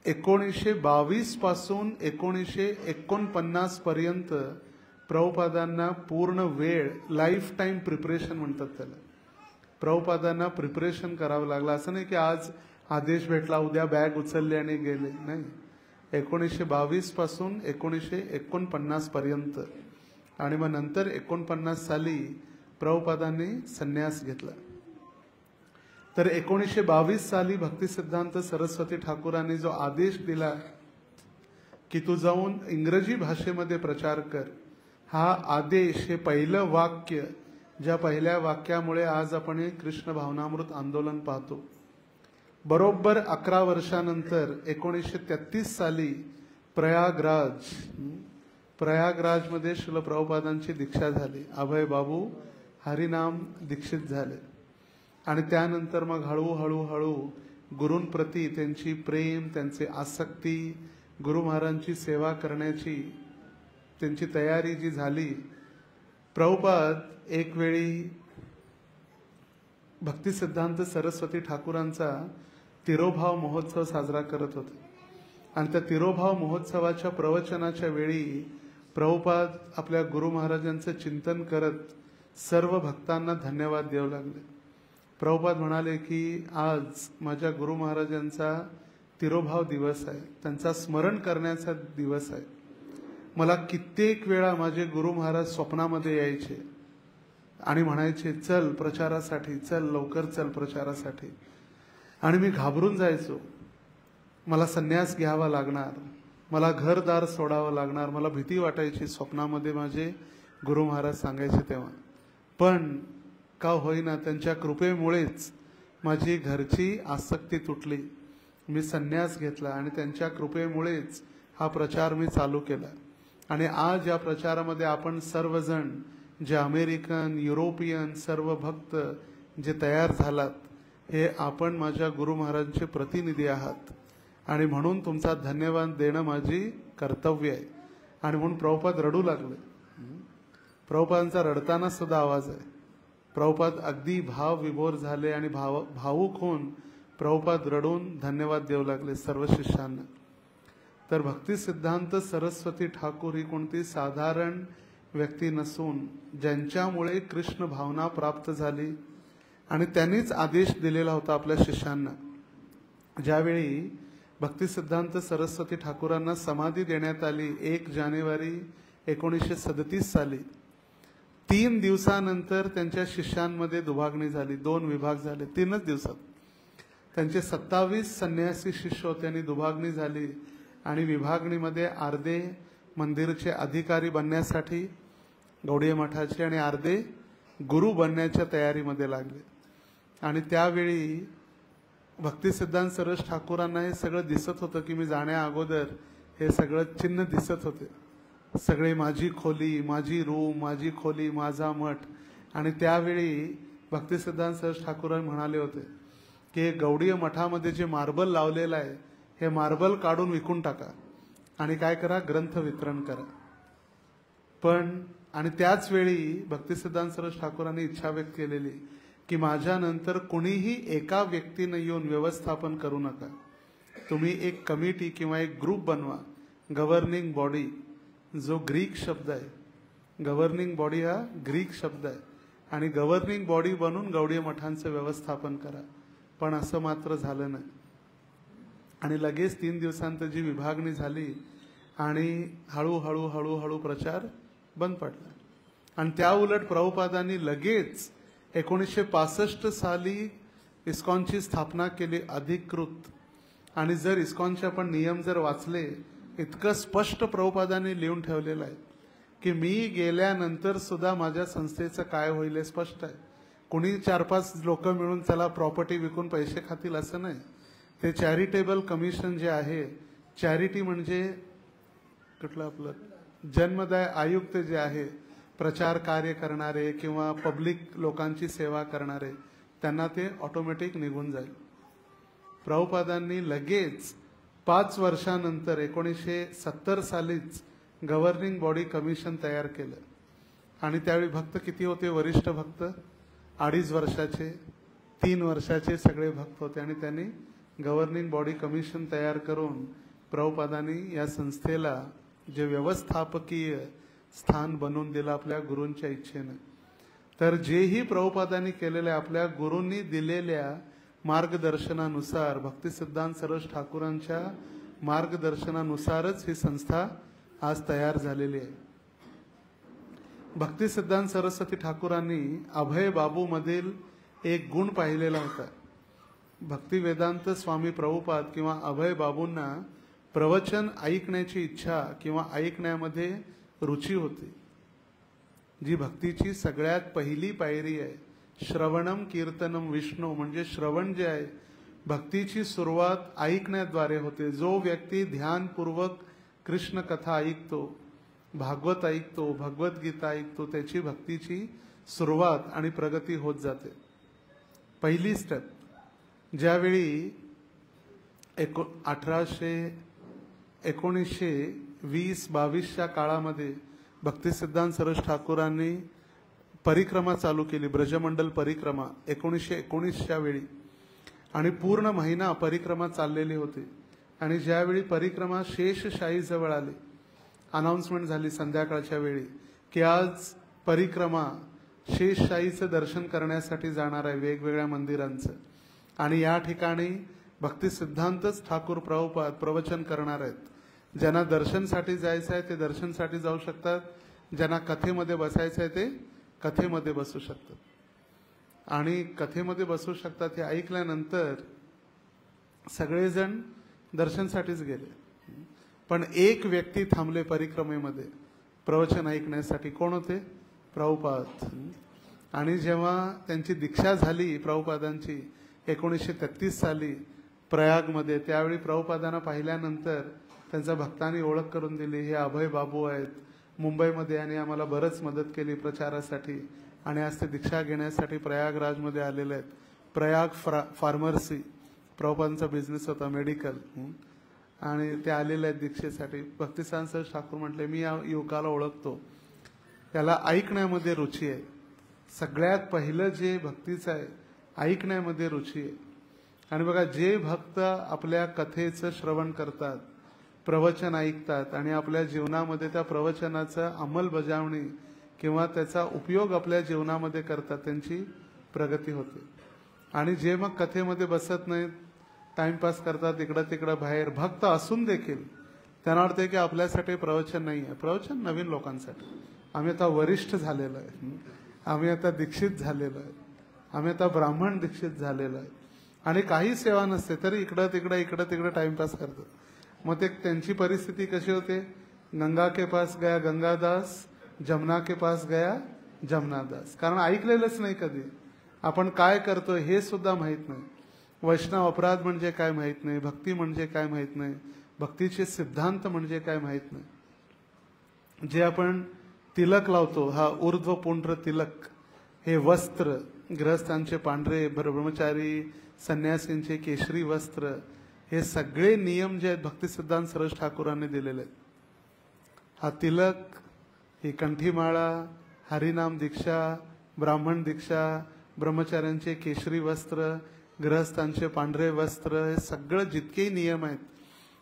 1922 पासून 1949 पर्यंत प्रभुपादांना पूर्ण वेळ, लाईफ टाईम प्रिपरेशन म्हणतात त्याला, प्रभुपादांना प्रिपरेशन करावं लागलं. असं नाही की आज आदेश भेटला उद्या बॅग उचलली आणि गेले, नाही. 1922 पासून 1949 पर्यंत. आणि मग नंतर 49 साली प्रभुपादांनी संन्यास घेतला. तर 1922 साली भक्तिसिद्धांत सरस्वती ठाकूरांनी जो आदेश दिला की तू जाऊन इंग्रजी भाषेमध्ये प्रचार कर, हा आदेश, हे पहिलं वाक्य, ज्या पहिल्या वाक्यामुळे आज आपण हे कृष्ण भावनामृत आंदोलन पाहतो. बरोबर 11 वर्षानंतर 1933 साली प्रयागराजमध्ये श्रील प्रभुपादांची दीक्षा झाली. अभय बाबू हरिनाम दीक्षित झाले. आणि त्यानंतर मग हळूहळू गुरूंप्रती त्यांची प्रेम, त्यांची आसक्ती, गुरु महाराजांची सेवा करण्याची त्यांची तयारी जी झाली. प्रभुपाद एक वेळी भक्तिसिद्धांत सरस्वती ठाकूरांचा तिरोभाव महोत्सव साजरा करत होते. आणि त्या तिरोभाव महोत्सवाच्या प्रवचनाच्या वेळी प्रभुपाद आपल्या गुरु महाराजांचं चिंतन करत सर्व भक्तांना धन्यवाद देऊ लागले. प्रभुपाद म्हणाले की आज माझ्या गुरु महाराजांचा तिरोभाव दिवस आहे, त्यांचा स्मरण करण्याचा दिवस आहे. मला कित्येक वेळा माझे गुरु महाराज स्वप्नामध्ये यायचे आणि म्हणायचे चल प्रचारासाठी, चल लवकर चल प्रचारासाठी. आणि मी घाबरून जायचो, मला संन्यास घ्यावा लागणार, मला घरदार सोडावं लागणार, मला भीती वाटायची. स्वप्नामध्ये माझे गुरु महाराज सांगायचे तेव्हा. पण का होईना त्यांच्या कृपेमुळेच माझी घरची आसक्ती तुटली, मी संन्यास घेतला आणि त्यांच्या कृपेमुळेच हा प्रचार मी चालू केला. आणि आज या प्रचारामध्ये आपण सर्वजण जे अमेरिकन, युरोपियन सर्व भक्त जे तयार झालात, हे आपण माझ्या गुरु महाराजांचे प्रतिनिधी आहात. आणि म्हणून तुमचा धन्यवाद देणं माझी कर्तव्य आहे. आणि म्हणून प्रभुपाद रडू लागले. प्रभुपादांचा रडताना सुद्धा आवाज आहे. प्रभुपाद अगदी भाव विभोर झाले आणि भावुक होऊन प्रभुपाद रडून धन्यवाद देऊ लागले सर्व शिष्यांना. तर भक्तिसिद्धांत सरस्वती ठाकूर ही कोणती साधारण व्यक्ती नसून ज्यांच्यामुळे कृष्ण भावना प्राप्त झाली आणि त्यांनीच आदेश दिलेला होता आपल्या शिष्यांना. ज्यावेळी भक्तिसिद्धांत सरस्वती ठाकूरांना समाधी देण्यात आली 1 जानेवारी 1937 साली, 3 दिवसानंतर त्यांच्या शिष्यांमध्ये दुभागणी झाली, 2 विभाग झाले. 3च दिवसात त्यांचे 27 संन्यासी शिष्य होते आणि दुभागणी झाली. आणि विभागणीमध्ये अर्धे मंदिरचे अधिकारी बनण्यासाठी गौडीय मठाचे आणि अर्धे गुरु बनण्याच्या तयारीमध्ये लागले. आणि त्यावेळी भक्तिसिद्धांत सरस ठाकूरांना हे सगळं दिसत होतं की मी जाण्या अगोदर हे सगळं चिन्ह दिसत होते. सगळे माझी खोली, माझी रूम, माझी खोली, माझा मठ. आणि त्यावेळी भक्तिसिद्धांत सरस ठाकूर म्हणाले होते की गौडीय मठामध्ये जे मार्बल लावलेलं आहे, हे मार्बल काढून विकून टाका आणि काय करा, ग्रंथ वितरण करा. पण आणि त्याच वेळी भक्तिसिद्धांत सरस ठाकूरांनी इच्छा व्यक्त केलेली की माझ्यानंतर कुणीही एका व्यक्तीने येऊन व्यवस्थापन करू नका, तुम्ही एक कमिटी किंवा एक ग्रुप बनवा, गव्हर्निंग बॉडी, जो ग्रीक शब्द आहे. गव्हर्निंग बॉडी हा ग्रीक शब्द आहे. आणि गव्हर्निंग बॉडी बनून गौडीय मठांचं व्यवस्थापन करा. पण असं मात्र झालं नाही. आणि लगेच 3 दिवसांत जी विभागणी झाली आणि हळूहळू प्रचार बंद पडला. आणि त्या उलट प्रभुपादांनी लगेच 1965 साली इस्कॉनची स्थापना केली अधिकृत. आणि जर इस्कॉनचे आपण नियम जर वाचले, इतकं स्पष्ट प्रभुपादांनी लिहून ठेवलेलं आहे की मी गेल्यानंतर सुद्धा माझ्या संस्थेचं काय होईल हे स्पष्ट आहे. कोणी 4-5 लोक मिळून त्याला प्रॉपर्टी विकून पैसे खातील असं नाही. ते चॅरिटेबल कमिशन जे आहे, चॅरिटी म्हणजे कुठलं आपलं जन्मदाय आयुक्त जे आहे, प्रचार कार्य करणारे किंवा पब्लिक लोकांची सेवा करणारे, त्यांना ते ऑटोमॅटिक निघून जाईल. प्रभुपादांनी लगेच 5 वर्षानंतर 1970 सालीच गव्हर्निंग बॉडी कमिशन तयार केलं. आणि त्यावेळी भक्त किती होते? वरिष्ठ भक्त 2.5 वर्षाचे, 3 वर्षाचे सगळे भक्त होते. आणि त्यांनी गव्हर्निंग बॉडी कमिशन तयार करून प्रभुपादांनी या संस्थेला जे व्यवस्थापकीय स्थान बनवून दिलं आपल्या गुरूंच्या इच्छेनं. तर जेही प्रभुपादांनी केलेल्या आपल्या गुरूंनी दिलेल्या मार्गदर्शनानुसार, भक्तिसिद्धांत सरस्वती ठाकूरांच्या मार्गदर्शनानुसारच ही संस्था आज तयार झालेली आहे. भक्तिसिद्धांत सरस्वती ठाकूरांनी अभय बाबू मधील एक गुण पाहिलेला होता. भक्तिवेदांत स्वामी प्रभुपाद किंवा अभय बाबूंना प्रवचन ऐकण्याची इच्छा किंवा ऐकण्यामध्ये रुची होती, जी भक्तीची सगळ्यात पहिली पायरी आहे. श्रवणम कीर्तनम विष्णू, म्हणजे श्रवण जे आहे, भक्तीची सुरुवात ऐकण्याद्वारे होते. जो व्यक्ती ध्यानपूर्वक कृष्ण कथा ऐकतो, भागवत ऐकतो, भगवद्गीता ऐकतो, त्याची भक्तीची सुरुवात आणि प्रगती होत जाते. पहिली स्टेप. ज्यावेळी 1920-22च्या काळामध्ये भक्तिसिद्धांत सरस्वती ठाकूरांनी परिक्रमा चालू केली, ब्रजमंडल परिक्रमा 1919च्या वेळी. आणि पूर्ण महिना परिक्रमा चाललेली होती. आणि ज्यावेळी परिक्रमा शेषशाही जवळ आली, अनाउन्समेंट झाली संध्याकाळच्या वेळी की आज परिक्रमा शेषशाहीचं दर्शन करण्यासाठी जाणार आहे वेगवेगळ्या मंदिरांचं. आणि या ठिकाणी भक्तिसिद्धांतच ठाकूर प्रभुपाद प्रवचन करणार आहेत. ज्यांना दर्शनसाठी जायचं आहे ते दर्शनसाठी जाऊ शकतात, ज्यांना कथेमध्ये बसायचं आहे ते कथेमध्ये बसू शकतात. आणि कथेमध्ये बसू शकतात हे ऐकल्यानंतर सगळेजण दर्शनसाठीच गेले. पण एक व्यक्ती थांबले परिक्रमेमध्ये प्रवचन ऐकण्यासाठी. कोण होते? प्रभुपाद. आणि जेव्हा त्यांची दीक्षा झाली प्रभुपादांची 1933 साली प्रयागमध्ये, त्यावेळी प्रभुपादांना पाहिल्यानंतर त्यांच्या भक्तांनी ओळख करून दिली, हे अभय बाबू आहेत, मुंबईमध्ये आणि आम्हाला बरंच मदत केली प्रचारासाठी, आणि आज ते दीक्षा घेण्यासाठी प्रयागराजमध्ये आलेले आहेत. प्रयाग फार्मसी प्रभुपादांचा बिझनेस होता, मेडिकल, आणि ते आलेले आहेत दीक्षेसाठी. भक्तिसिद्धांत सरस्वती ठाकूर म्हटले, मी या युवकाला ओळखतो, त्याला ऐकण्यामध्ये रुची आहे. सगळ्यात पहिलं जे भक्तीचं आहे, ऐकण्यामध्ये रुची आहे. आणि बघा, जे भक्त आपल्या कथेचं श्रवण करतात, प्रवचन ऐकतात आणि आपल्या जीवनामध्ये त्या प्रवचनाचं अंमलबजावणी किंवा त्याचा उपयोग आपल्या जीवनामध्ये करतात, त्यांची प्रगती होते. आणि जे मग कथेमध्ये बसत नाहीत, टाइमपास करतात इकडं तिकडं बाहेर, भक्त असून देखील त्यांना वाटते की आपल्यासाठी प्रवचन नाही आहे. प्रवचन नवीन लोकांसाठी. आम्ही आता वरिष्ठ झालेलो आहे, आम्ही आता दीक्षित झालेलो आहे, आम्ही आता ब्राह्मण दीक्षित झालेलो आहे, आणि काही सेवा नसते तरी इकडं तिकडं टाइमपास करतात. मग ते त्यांची परिस्थिती कशी होते? गंगा के पास गया गंगादास, जमुना के पास गया जमुनादास. कारण ऐकलेलंच नाही कधी. आपण काय करतोय हे सुद्धा माहित नाही. वैष्णव अपराध म्हणजे काय माहित नाही, भक्ती म्हणजे काय माहित नाही, भक्तीचे सिद्धांत म्हणजे काय माहित नाही. जे आपण तिलक लावतो, हा ऊर्ध्व पुंड्र तिलक, हे वस्त्र, गृहस्थांचे पांढरे, ब्रह्मचारी संन्यासींचे केशरी वस्त्र, हे सगळे नियम जे आहेत भक्तिसिद्धांत सरस्वती ठाकूरांनी दिलेले आहेत. हा तिलक, ही कंठीमाळा, हरिनाम दीक्षा, ब्राह्मण दीक्षा, ब्रह्मचार्यांचे केशरी वस्त्र, गृहस्थांचे पांढरे वस्त्र, हे सगळं जितकेही नियम आहेत,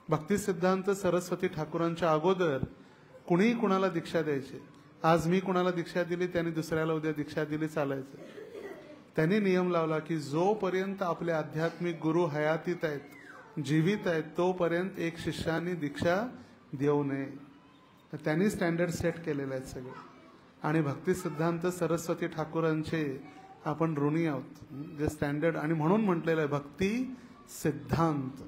भक्तिसिद्धांत सरस्वती ठाकूरांच्या अगोदर कुणीही कुणाला दीक्षा द्यायचे. आज मी कुणाला दीक्षा दिली, त्यांनी दुसऱ्याला उद्या दीक्षा दिली, चालायचं. त्यांनी नियम लावला की जोपर्यंत आपले आध्यात्मिक गुरु हयातीत आहेत, जीवित आहेत, तोपर्यंत एक शिष्याने दीक्षा देऊ नये. त्यांनी स्टँडर्ड सेट केलेले आहेत सगळे. आणि भक्तिसिद्धांत सरस्वती ठाकूरांचे आपण ऋणी आहोत, जे स्टँडर्ड. आणि म्हणून म्हटलेलं आहे भक्ती सिद्धांत.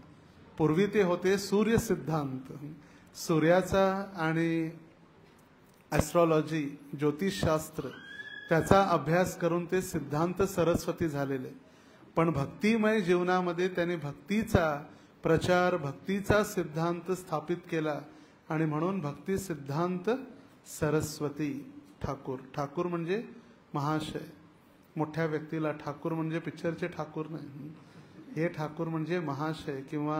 पूर्वी ते होते सूर्य सिद्धांत, सूर्याचा आणि ॲस्ट्रॉलॉजी, ज्योतिषशास्त्र त्याचा अभ्यास करून ते सिद्धांत सरस्वती झालेले. पण भक्तिमय जीवनामध्ये त्याने भक्तीचा प्रचार, भक्तीचा सिद्धांत स्थापित केला आणि म्हणून भक्ती सिद्धांत सरस्वती ठाकूर. ठाकूर म्हणजे महाशय, मोठ्या व्यक्तीला ठाकूर म्हणजे पिक्चरचे ठाकूर नाही, हे ठाकूर म्हणजे महाशय किंवा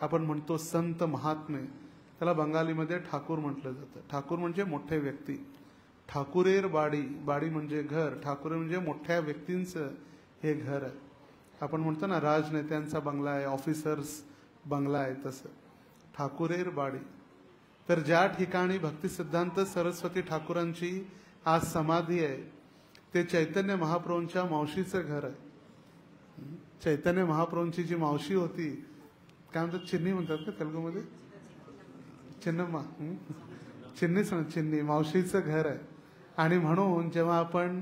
आपण म्हणतो संत महात्मे, त्याला बंगालीमध्ये ठाकूर म्हटलं जातं. ठाकूर म्हणजे मोठे व्यक्ती. ठाकुरेर बाडी, बाडी म्हणजे घर, ठाकूर म्हणजे मोठ्या व्यक्तींचं हे घर आहे. आपण म्हणतो ना राजनेत्यांचा बंगला आहे, ऑफिसर्स बंगला आहे, तसं ठाकुरेर बाडी. तर ज्या ठिकाणी भक्ती सिद्धांत सरस्वती ठाकूरांची आज समाधी आहे ते चैतन्य महाप्रभूंच्या मावशीचं घर आहे. चैतन्य महाप्रभूंची जी मावशी होती, काय म्हणतात, चिन्नी म्हणतात का तेलुगूमध्ये, चिन्नम्मा, चिन्नीच ना, चिन्नी मावशीचं घर आहे. आणि म्हणून जेव्हा आपण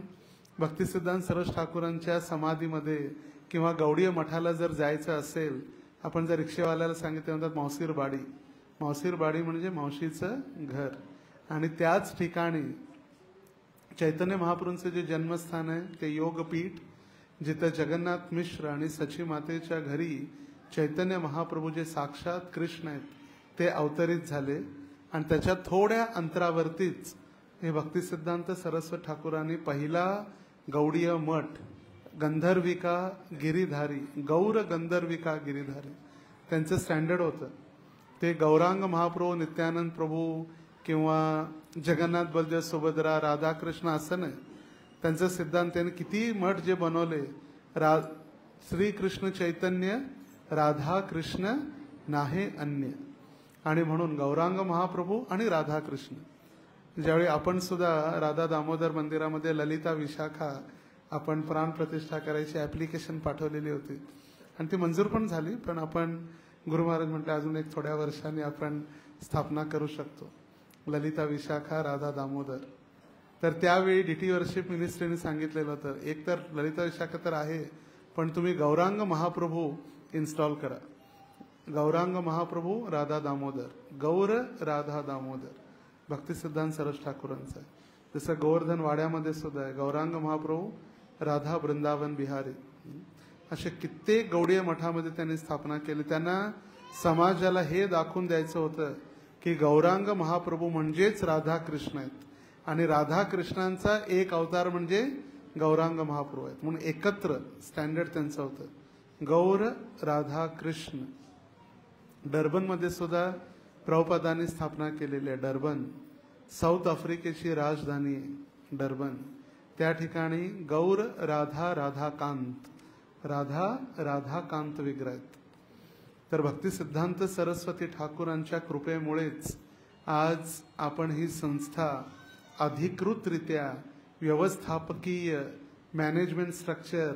भक्तिसिद्धांत सरस ठाकूरांच्या समाधीमध्ये किंवा गौडीय मठाला जर जायचं असेल, आपण जर रिक्षेवाल्याला सांगितलं म्हणतात मावशीर बाडी, मावशीर बाडी म्हणजे मावशीचं घर. आणि त्याच ठिकाणी चैतन्य महाप्रभूंचं जे जन्मस्थान आहे ते योगपीठ, जिथं जगन्नाथ मिश्र आणि सची मातेच्या घरी चैतन्य महाप्रभू जे साक्षात कृष्ण आहेत ते अवतरित झाले. आणि त्याच्या थोड्या अंतरावरतीच हे भक्तिसिद्धांत सरस्वती ठाकूरांनी पहिला गौडीय मठ गंधर्विका गिरीधारी, गौर गंधर्विका गिरीधारी त्यांचं स्टँडर्ड होतं. ते गौरांग महाप्रभू, नित्यानंद प्रभू किंवा जगन्नाथ बलदेव सुभद्रा राधाकृष्ण असं नाही. त्यांचं सिद्धांत त्यांनी किती मठ जे बनवले, श्रीकृष्ण चैतन्य राधाकृष्ण नाहे अन्य. आणि म्हणून गौरांग महाप्रभू आणि राधाकृष्ण. ज्यावेळी आपण सुद्धा राधा दामोदर मंदिरामध्ये ललिता विशाखा आपण प्राण प्रतिष्ठा करायची ऍप्लिकेशन पाठवलेली होती आणि ती मंजूर पण झाली. पण आपण गुरु महाराज म्हटले अजून एक थोड्या वर्षांनी आपण स्थापना करू शकतो ललिता विशाखा राधा दामोदर. तर त्यावेळी डीटी वर्शिप मिनिस्ट्रीने सांगितलेलं होतं, एक तर ललिता विशाखा तर आहे, पण तुम्ही गौरांग महाप्रभू इन्स्टॉल करा. गौरांग महाप्रभू राधा दामोदर, गौर राधा दामोदर भक्तिसिद्धांत सरस ठाकूरांचा. जसं गोवर्धन वाड्यामध्ये सुद्धा आहे गौरांग महाप्रभू राधा वृंदावन बिहारी. असे कित्येक गौडीय मठामध्ये त्यांनी स्थापना केली. त्यांना समाजाला हे दाखवून द्यायचं होतं की गौरांग महाप्रभू म्हणजेच राधाकृष्ण आहेत आणि राधाकृष्णांचा एक अवतार म्हणजे गौरांग महाप्रभू आहेत. म्हणून एकत्र स्टँडर्ड त्यांचं होतं, गौर राधाकृष्ण. डर्बनमध्ये सुद्धा प्रभुपादांनी स्थापना केलेली आहे. डर्बन साऊथ आफ्रिकेची राजधानी आहे डर्बन. त्या ठिकाणी गौर राधा राधाकांत, राधा राधाकांत विग्रह आहेत. तर भक्तिसिद्धांत सरस्वती ठाकूरांच्या कृपेमुळेच आज आपण ही संस्था अधिकृतरित्या व्यवस्थापकीय मॅनेजमेंट स्ट्रक्चर,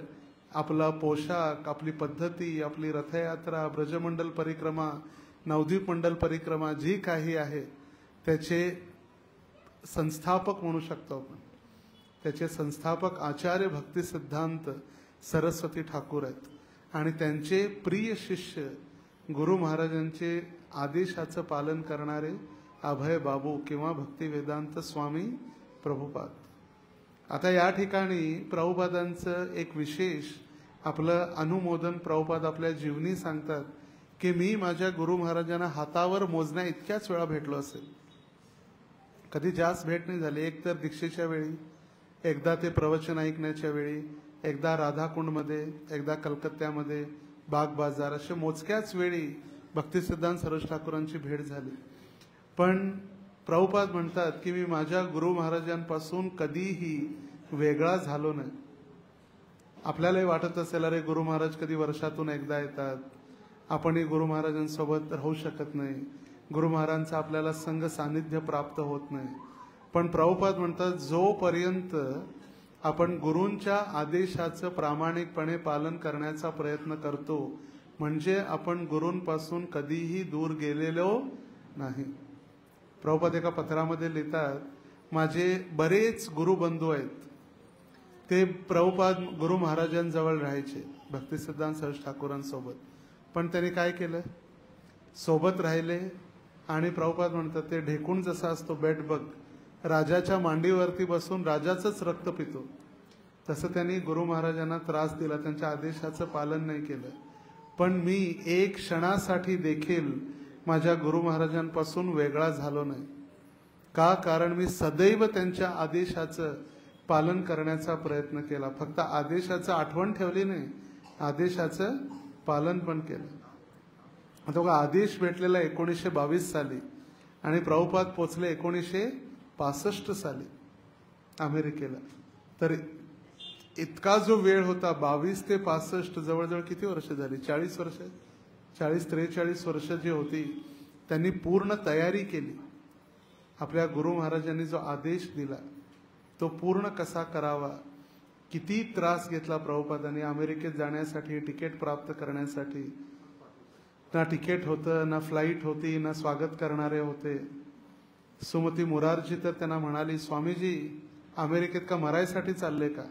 आपला पोशाख, आपली पद्धती, आपली रथयात्रा, ब्रजमंडल परिक्रमा, नवद्वीप मंडल परिक्रमा जी काही आहे त्याचे संस्थापक म्हणू शकतो आपण. त्याचे संस्थापक आचार्य भक्तिसिद्धांत सरस्वती ठाकूर आहेत आणि त्यांचे प्रिय शिष्य गुरु महाराजांचे आदेशाचं पालन करणारे अभय बाबू किंवा भक्तिवेदांत स्वामी प्रभुपाद. आता या ठिकाणी प्रभुपादांचं एक विशेष आपलं अनुमोदन प्रभुपाद आपल्या जीवनी सांगतात की मी माझ्या गुरु महाराजांना हातावर मोजण्या इतक्याच वेळा भेटलो असेल, कधी जास्त भेट नाही झाली. एक तर दीक्षेच्या वेळी, एकदा ते प्रवचन ऐकण्याच्या वेळी, एकदा राधाकुंडमध्ये, एकदा कलकत्त्यामध्ये बाग बाजार, अशा मोजक्याच वेळी भक्तिसिद्धांत सरस ठाकूरांची भेट झाली. पण प्रभुपाद म्हणतात की मी माझ्या गुरु महाराजांपासून कधीही वेगळा झालो नाही. आपल्यालाही वाटत असेल अरे गुरु महाराज कधी वर्षातून एकदा येतात, आपणही गुरु महाराजांसोबत राहू शकत नाही, गुरु महाराजांचा आपल्याला संग सानिध्य प्राप्त होत नाही. पण प्रभुपाद म्हणतात जोपर्यंत आपण गुरूंच्या आदेशाचं प्रामाणिकपणे पालन करण्याचा प्रयत्न करतो म्हणजे आपण गुरूंपासून कधीही दूर गेलेलो नाही. प्रभुपाद एका पत्रामध्ये लिहितात, माझे बरेच गुरुबंधू आहेत, ते प्रभुपाद गुरु महाराजांजवळ राहायचे भक्तिसिद्धांत सरस ठाकूरांसोबत. पण त्यांनी काय केलं, सोबत राहिले आणि प्रभुपाद म्हणतात ते ढेकूण जसा असतो बेड बग, राजाच्या मांडीवरती बसून राजाचंच रक्त पितो, तसं त्यांनी गुरु महाराजांना त्रास दिला, त्यांच्या आदेशाचं पालन नाही केलं. पण मी एक क्षणासाठी देखील माझ्या गुरु महाराजांपासून वेगळा झालो नाही. का? कारण मी सदैव त्यांच्या आदेशाचं पालन करण्याचा प्रयत्न केला. फक्त आदेशाचं आठवण ठेवली नाही, आदेशाचं पालन पण केलं. आता बघा, आदेश भेटलेला 1922 साली आणि प्रभुपाद पोचले 1965 साली अमेरिकेला. तर इतका जो वेळ होता, 22 ते 65, जवळजवळ किती वर्ष झाली? 40 वर्ष, 40-43 वर्ष जी होती, त्यांनी पूर्ण तयारी केली. आपल्या गुरु महाराजांनी जो आदेश दिला तो पूर्ण कसा करावा, किती त्रास घेतला प्रभुपादांनी अमेरिकेत जाण्यासाठी, तिकीट प्राप्त करण्यासाठी. ना तिकीट होतं, ना फ्लाईट होती, ना स्वागत करणारे होते. सुमती मुरारजी तर त्यांना म्हणाली, स्वामीजी अमेरिकेत का मरायसाठी चालले का?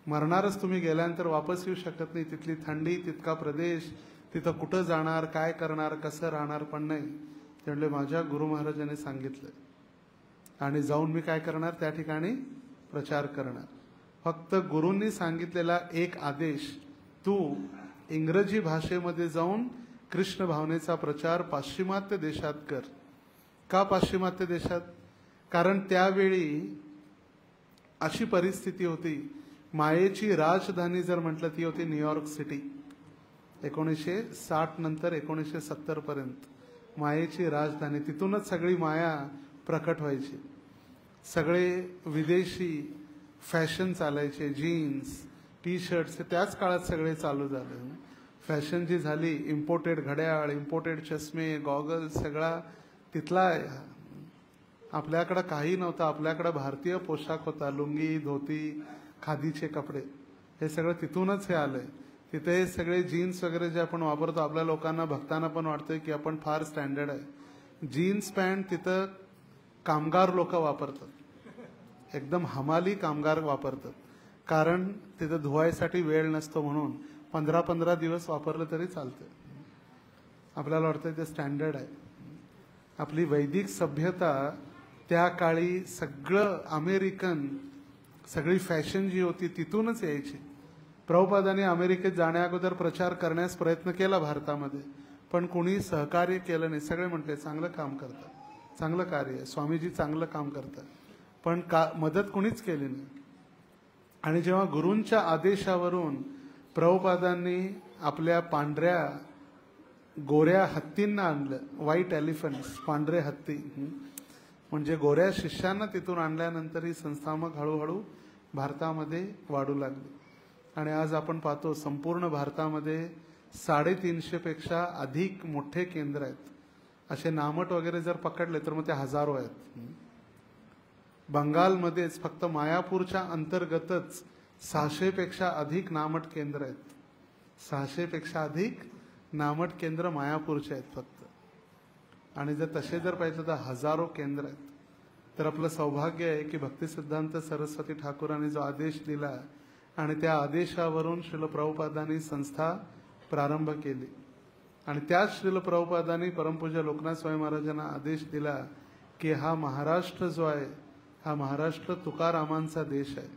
मरणारच, तुम्ही गेल्यानंतर वापस येऊ शकत नाही. तिथली थंडी, तितका प्रदेश, तिथं कुठं जाणार, काय करणार, कसं राहणार पण नाही. त्यामुळे माझ्या गुरु महाराजांनी सांगितलं आणि जाऊन मी काय करणार, त्या ठिकाणी प्रचार करणार. फक्त गुरूंनी सांगितलेला एक आदेश, तू इंग्रजी भाषेमध्ये जाऊन कृष्ण भावनेचा प्रचार पाश्चिमात्य देशात कर. का पाश्चिमात्य देशात? कारण त्यावेळी अशी परिस्थिती होती, मायेची राजधानी जर म्हटलं ती होती न्यूयॉर्क सिटी. 1960 नंतर 1970 पर्यंत मायेची राजधानी. तिथूनच सगळी माया प्रकट व्हायची. सगळे विदेशी फॅशन चालायचे, जीन्स, टी शर्ट्स, त्याच काळात सगळे चालू झाले. फॅशन जी झाली, इम्पोर्टेड घड्याळ, इम्पोर्टेड चष्मे, गॉगल्स, सगळा तिथला आहे. आपल्याकडं काही नव्हतं. आपल्याकडं भारतीय पोशाख होता, लुंगी, धोती, खादीचे कपडे, हे सगळं तिथूनच हे आलंय. तिथे सगळे जीन्स वगैरे जे आपण वापरतो, आपल्या लोकांना भक्तांना पण वाटतंय की आपण फार स्टँडर्ड आहे. जीन्स पॅन्ट तिथं कामगार लोक वापरतात, एकदम हमाली कामगार वापरतात. कारण तिथं धुवायसाठी वेळ नसतो म्हणून 15-15 दिवस वापरलं तरी चालतं. आपल्याला वाटतं ते स्टँडर्ड आहे. आपली वैदिक सभ्यता त्या काळी सगळं अमेरिकन, सगळी फॅशन जी होती तिथूनच यायची. प्रभुपादांनी अमेरिकेत जाण्या अगोदर प्रचार करण्यास प्रयत्न केला भारतामध्ये, पण कोणी सहकार्य केलं नाही. सगळे म्हटले चांगलं काम करतात, चांगलं कार्य आहे, स्वामीजी चांगलं काम करतात, पण मदत कोणीच केली नाही. आणि जेव्हा गुरूंच्या आदेशावरून प्रभुपादांनी आपल्या पांढऱ्या गोऱ्या हत्तींना आणलं, व्हाईट एलिफंट्स, पांढरे हत्ती, म्हणजे गोऱ्या शिष्यांना तिथून आणल्यानंतर ही संस्था मग हळूहळू भारतामध्ये वाढू लागली. आणि आज आपण पाहतो संपूर्ण भारतामध्ये 350 पेक्षा अधिक मोठे केंद्र आहेत. असे नामट वगैरे जर पकडले तर मग ते हजारो आहेत. बंगालमध्येच फक्त मायापूरच्या अंतर्गतच 600 पेक्षा अधिक नामट केंद्र आहेत. 600 पेक्षा अधिक नामट केंद्र मायापूरचे आहेत फक्त. आणि जर तसे जर पाहिजे तर हजारो केंद्र आहेत. तर आपलं सौभाग्य आहे की भक्तिसिद्धांत सरस्वती ठाकूरांनी जो आदेश दिला आणि त्या आदेशावरून श्रील प्रभुपादांनी संस्था प्रारंभ केली. आणि त्याच श्रील प्रभुपादांनी परमपूज्य लोकनाथ स्वामी महाराजांना आदेश दिला की हा महाराष्ट्र जो आहे, हा महाराष्ट्र तुकारामांचा देश आहे.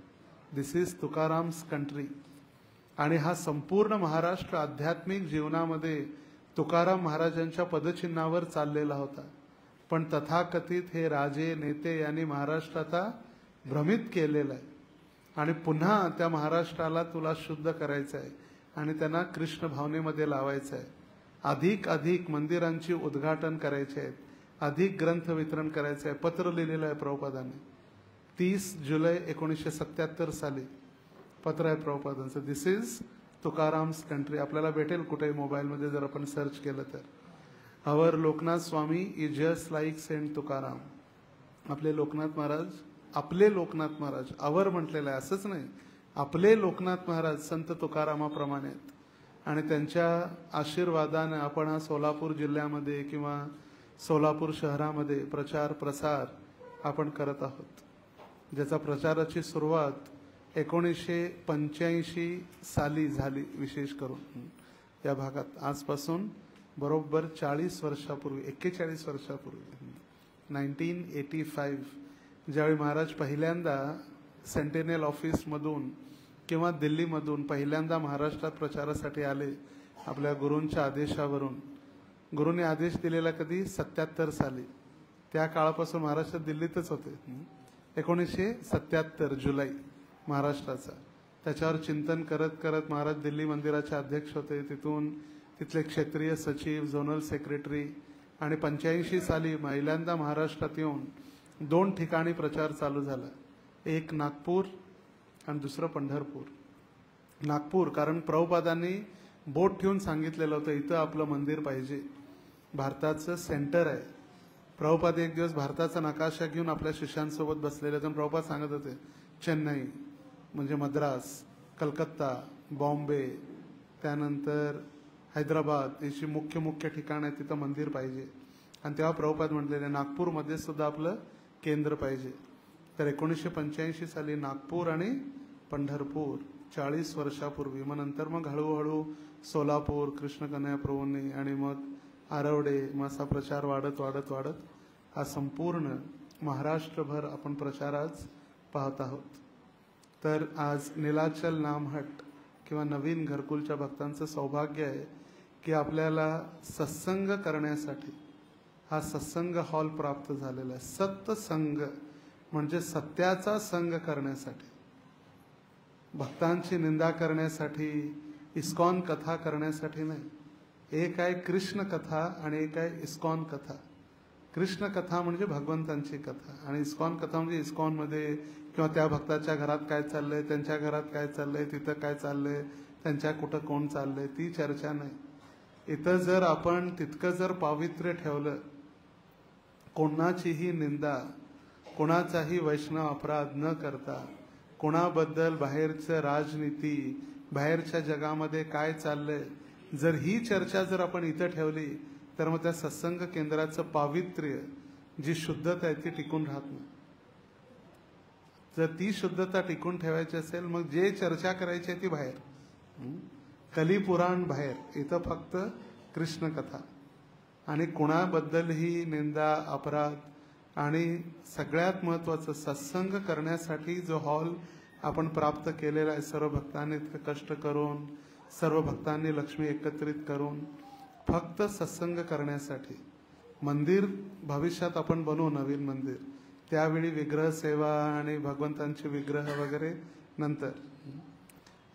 दिस इज तुकाराम्स कंट्री. आणि हा संपूर्ण महाराष्ट्र आध्यात्मिक जीवनामध्ये तुकाराम महाराजांच्या पदचिन्हावर चाललेला होता. पण तथाकथित हे राजे नेते यांनी महाराष्ट्राला भ्रमित केलेलं आहे. आणि पुन्हा त्या महाराष्ट्राला तुला शुद्ध करायचं आहे आणि त्यांना कृष्ण भावनेमध्ये लावायचं आहे. अधिक मंदिरांची उद्घाटन करायचे आहेत, अधिक ग्रंथ वितरण करायचे आहे. पत्र लिहिलेलं आहे प्रभुपादांनी 30 जुलै 1977 साली पत्र आहे प्रभुपादांचं. दिस इज तुकाराम्स कंट्री. आपल्याला भेटेल कुठेही मोबाईलमध्ये जर आपण सर्च केलं तर. Our Loknath Swami is just like saint Tukaram. आपले लोकनाथ महाराज, आपले लोकनाथ महाराज, अवर म्हटलेलं आहे असंच नाही, आपले लोकनाथ महाराज संत तुकारामाप्रमाणे आहेत. आणि त्यांच्या आशीर्वादाने आपण हा सोलापूर जिल्ह्यामध्ये किंवा सोलापूर शहरामध्ये प्रचार प्रसार आपण करत आहोत. ज्याचा प्रचाराची सुरुवात 1985 साली झाली विशेष करून या भागात. आजपासून बरोबर 40 वर्षापूर्वी, 41 वर्षापूर्वी 1985 ज्यावेळी महाराज पहिल्यांदा सेंटेनियल ऑफिसमधून किंवा दिल्लीमधून पहिल्यांदा महाराष्ट्रात प्रचारासाठी आले आपल्या गुरूंच्या आदेशावरून. गुरूंनी आदेश दिलेला कधी 77 साली. त्या काळापासून महाराष्ट्र दिल्लीतच होते. 1977 जुलै महाराष्ट्राचा. त्याच्यावर चिंतन करत करत महाराज दिल्ली मंदिराचे अध्यक्ष होते. तिथून तिथले क्षेत्रीय सचिव, झोनल सेक्रेटरी आणि 85 साली पहिल्यांदा महाराष्ट्रात येऊन 2 ठिकाणी प्रचार चालू झाला. एक नागपूर आणि दुसरं पंढरपूर. नागपूर कारण प्रभुपादांनी बोट ठेवून सांगितलेलं होतं इथं आपलं मंदिर पाहिजे, भारताचं सेंटर आहे. प्रभुपाद एक दिवस भारताचा नकाशा घेऊन आपल्या शिष्यांसोबत बसलेले होते. प्रभुपाद सांगत होते चेन्नई म्हणजे मद्रास, कलकत्ता, बॉम्बे, त्यानंतर हैदराबाद अशी मुख्य ठिकाणं आहेत, तिथं मंदिर पाहिजे. आणि तेव्हा प्रभुपाद म्हटलेले नागपूरमध्ये सुद्धा आपलं केंद्र पाहिजे. तर 1985 साली नागपूर आणि पंढरपूर 40 वर्षापूर्वी. मग नंतर मग हळूहळू सोलापूर, कृष्ण कन्हैया प्रभूंनी आणि मग आरवडे, मग असा प्रचार वाढत वाढत वाढत हा संपूर्ण महाराष्ट्रभर आपण प्रचार आज पाहत आहोत. तर आज नीलाचल नामहट्ट किंवा नवीन घरकुलच्या भक्तांचं सौभाग्य आहे की आपल्याला सत्संग करण्यासाठी हा सत्संग हॉल प्राप्त झालेला आहे. सत्संग म्हणजे सत्याचा संग करण्यासाठी, भक्तांची निंदा करण्यासाठी, इस्कॉन कथा करण्यासाठी नाही. एक आहे कृष्ण कथा आणि एक आहे इस्कॉन कथा. कृष्ण कथा म्हणजे भगवंतांची कथा आणि इस्कॉन कथा म्हणजे इस्कॉनमध्ये किंवा त्या भक्ताच्या घरात काय चाललंय, त्यांच्या घरात काय चाललंय, तिथं काय चाललंय, त्यांच्या कुठं कोण चाललंय, ती चर्चा नाही. इथं जर आपण तितकं जर पावित्र्य ठेवलं, कोणाचीही निंदा, कोणाचाही वैष्णव अपराध न करता, कोणाबद्दल बाहेरचं राजनीती, बाहेरच्या जगामध्ये काय चाललंय, जर ही चर्चा जर आपण इथं ठेवली तर मग त्या सत्संग केंद्राचं पावित्र्य, जी शुद्धता आहे ती टिकून राहत नाही. जर ती शुद्धता टिकून ठेवायची असेल मग जे चर्चा करायची आहे ती बाहेर, कलिपुराण बाहेर, इथं फक्त कृष्ण कथा. आणि कोणाबद्दलही निंदा, अपराध आणि सगळ्यात महत्वाचं सत्संग करण्यासाठी जो हॉल आपण प्राप्त केलेला आहे, सर्व भक्तांनी इतकं कष्ट करून, सर्व भक्तांनी लक्ष्मी एकत्रित करून, फक्त सत्संग करण्यासाठी. मंदिर भविष्यात आपण बनवू नवीन मंदिर, त्यावेळी विग्रह सेवा आणि भगवंतांचे विग्रह वगैरे नंतर.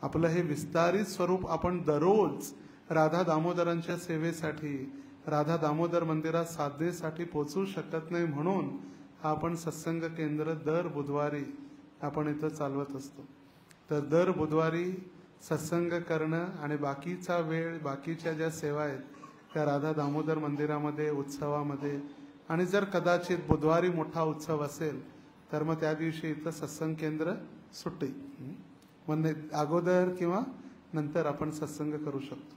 आपलं हे विस्तारित स्वरूप आपण दररोज राधा दामोदरांच्या सेवेसाठी, राधा दामोदर मंदिरात साधनेसाठी पोचू शकत नाही, म्हणून आपण सत्संग केंद्र दर बुधवारी आपण इथं चालवत असतो. तर दर बुधवारी सत्संग करणं आणि बाकीचा वेळ, बाकीच्या ज्या सेवा आहेत त्या राधा दामोदर मंदिरामध्ये, उत्सवामध्ये. आणि जर कदाचित बुधवारी मोठा उत्सव असेल तर मग त्या दिवशी इथं सत्संग केंद्र सुट्टी, म्हणजे अगोदर किंवा नंतर आपण सत्संग करू शकतो.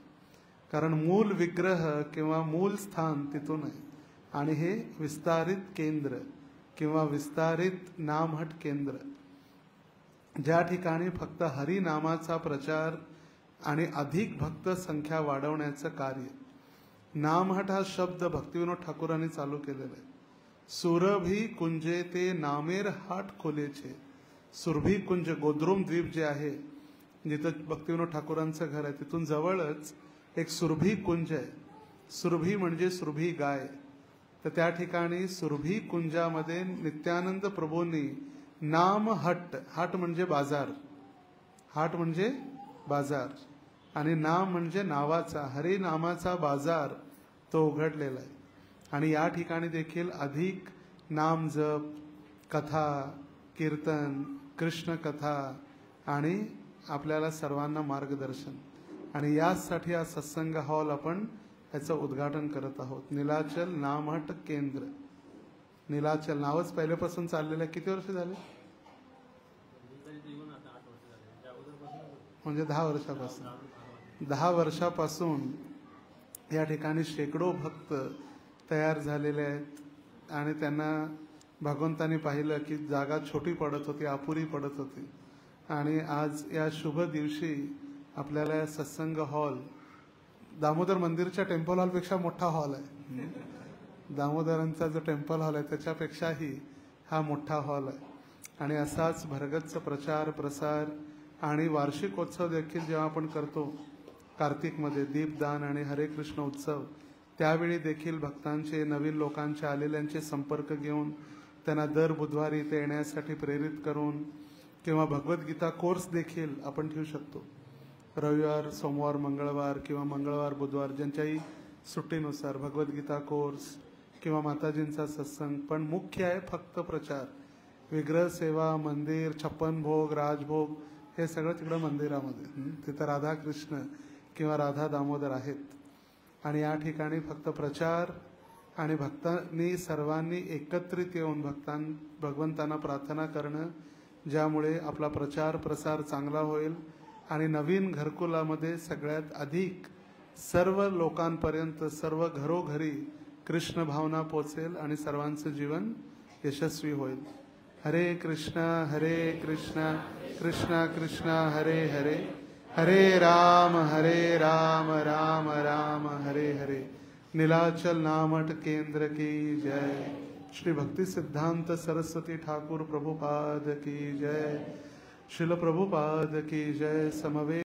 कारण मूल विग्रह किंवा मूल स्थान तिथून आहे. आणि हे विस्तारित केंद्र किंवा विस्तारित नामहट केंद्र, ज्या ठिकाणी फक्त हरिनामाचा प्रचार आणि अधिक भक्त संख्या वाढवण्याचं कार्य. नामहट हा शब्द भक्तिविनोद ठाकूरांनी चालू केलेला आहे. सुरभी कुंजे ते नामेर हाट खोलेचे. सुरभी कुंज गोद्रुम द्वीप जे आहे, जिथं भक्तिविनोद ठाकूरांचं घर आहे, तिथून जवळच एक सुरभी कुंज आहे. सुरभी म्हणजे सुरभी गाय. तर त्या ठिकाणी सुरभी कुंजामध्ये नित्यानंद प्रभूंनी नाम हट, हाट म्हणजे बाजार, हाट म्हणजे बाजार आणि नाम म्हणजे नावाचा, हरी नामाचा बाजार तो उघडलेला आहे. आणि या ठिकाणी देखील अधिक नाम जप, कथा, कीर्तन, कृष्ण कथा आणि आपल्याला सर्वांना मार्गदर्शन. आणि यासाठी हा सत्संग हॉल आपण याचं उद्घाटन करत आहोत. नीलाचल नामहट केंद्र. नीलाचल नावच पहिल्यापासून चाललेलं आहे. किती वर्ष झाले? म्हणजे 10 वर्षापासून. 10 वर्षापासून या ठिकाणी शेकडो भक्त तयार झालेले आहेत आणि त्यांना भगवंतांनी पाहिलं की जागा छोटी पडत होती, अपुरी पडत होती. आणि आज या शुभ दिवशी आपल्याला या सत्संग हॉल, दामोदर मंदिरच्या टेम्पल हॉलपेक्षा मोठा हॉल आहे. दामोदरांचा जो टेम्पल हॉल आहे त्याच्यापेक्षाही हा मोठा हॉल आहे. आणि असाच भरगच्च प्रचार प्रसार आणि वार्षिकोत्सव देखील जेव्हा आपण करतो कार्तिकमध्ये दीपदान आणि हरे कृष्ण उत्सव, त्यावेळी देखील भक्तांचे, नवीन लोकांचे, आलेल्यांचे संपर्क घेऊन त्यांना दर बुधवारी इथे येण्यासाठी प्रेरित करून किंवा भगवद्गीता कोर्स देखील आपण ठेवू शकतो. रविवार, सोमवार, मंगळवार किंवा मंगळवार, बुधवार ज्यांच्याही सुट्टीनुसार भगवद्गीता कोर्स किंवा माताजींचा सत्संग. पण मुख्य आहे फक्त प्रचार. विग्रह सेवा, मंदिर, 56 भोग, राजभोग हे सगळं तिकडं मंदिरामध्ये. तिथं राधाकृष्ण किंवा राधा दामोदर आहेत. आणि या ठिकाणी फक्त प्रचार आणि भक्तांनी सर्वांनी एकत्रित येऊन भगवंतांना प्रार्थना करणं, ज्यामुळे आपला प्रचार प्रसार चांगला होईल आणि नवीन घरकुलामध्ये सगळ्यात अधिक सर्व लोकांपर्यंत, सर्व घरोघरी कृष्ण भावना पोचेल आणि सर्वांचं जीवन यशस्वी होईल. हरे कृष्णा कृष्णा कृष्णा हरे हरे, हरे राम राम राम हरे हरे. नीलाचल नामठ केंद्र की जय. श्री भक्ति सिद्धांत सरस्वती ठाकुर प्रभुपाद की जय. शिल प्रभुपाद की जय. समवे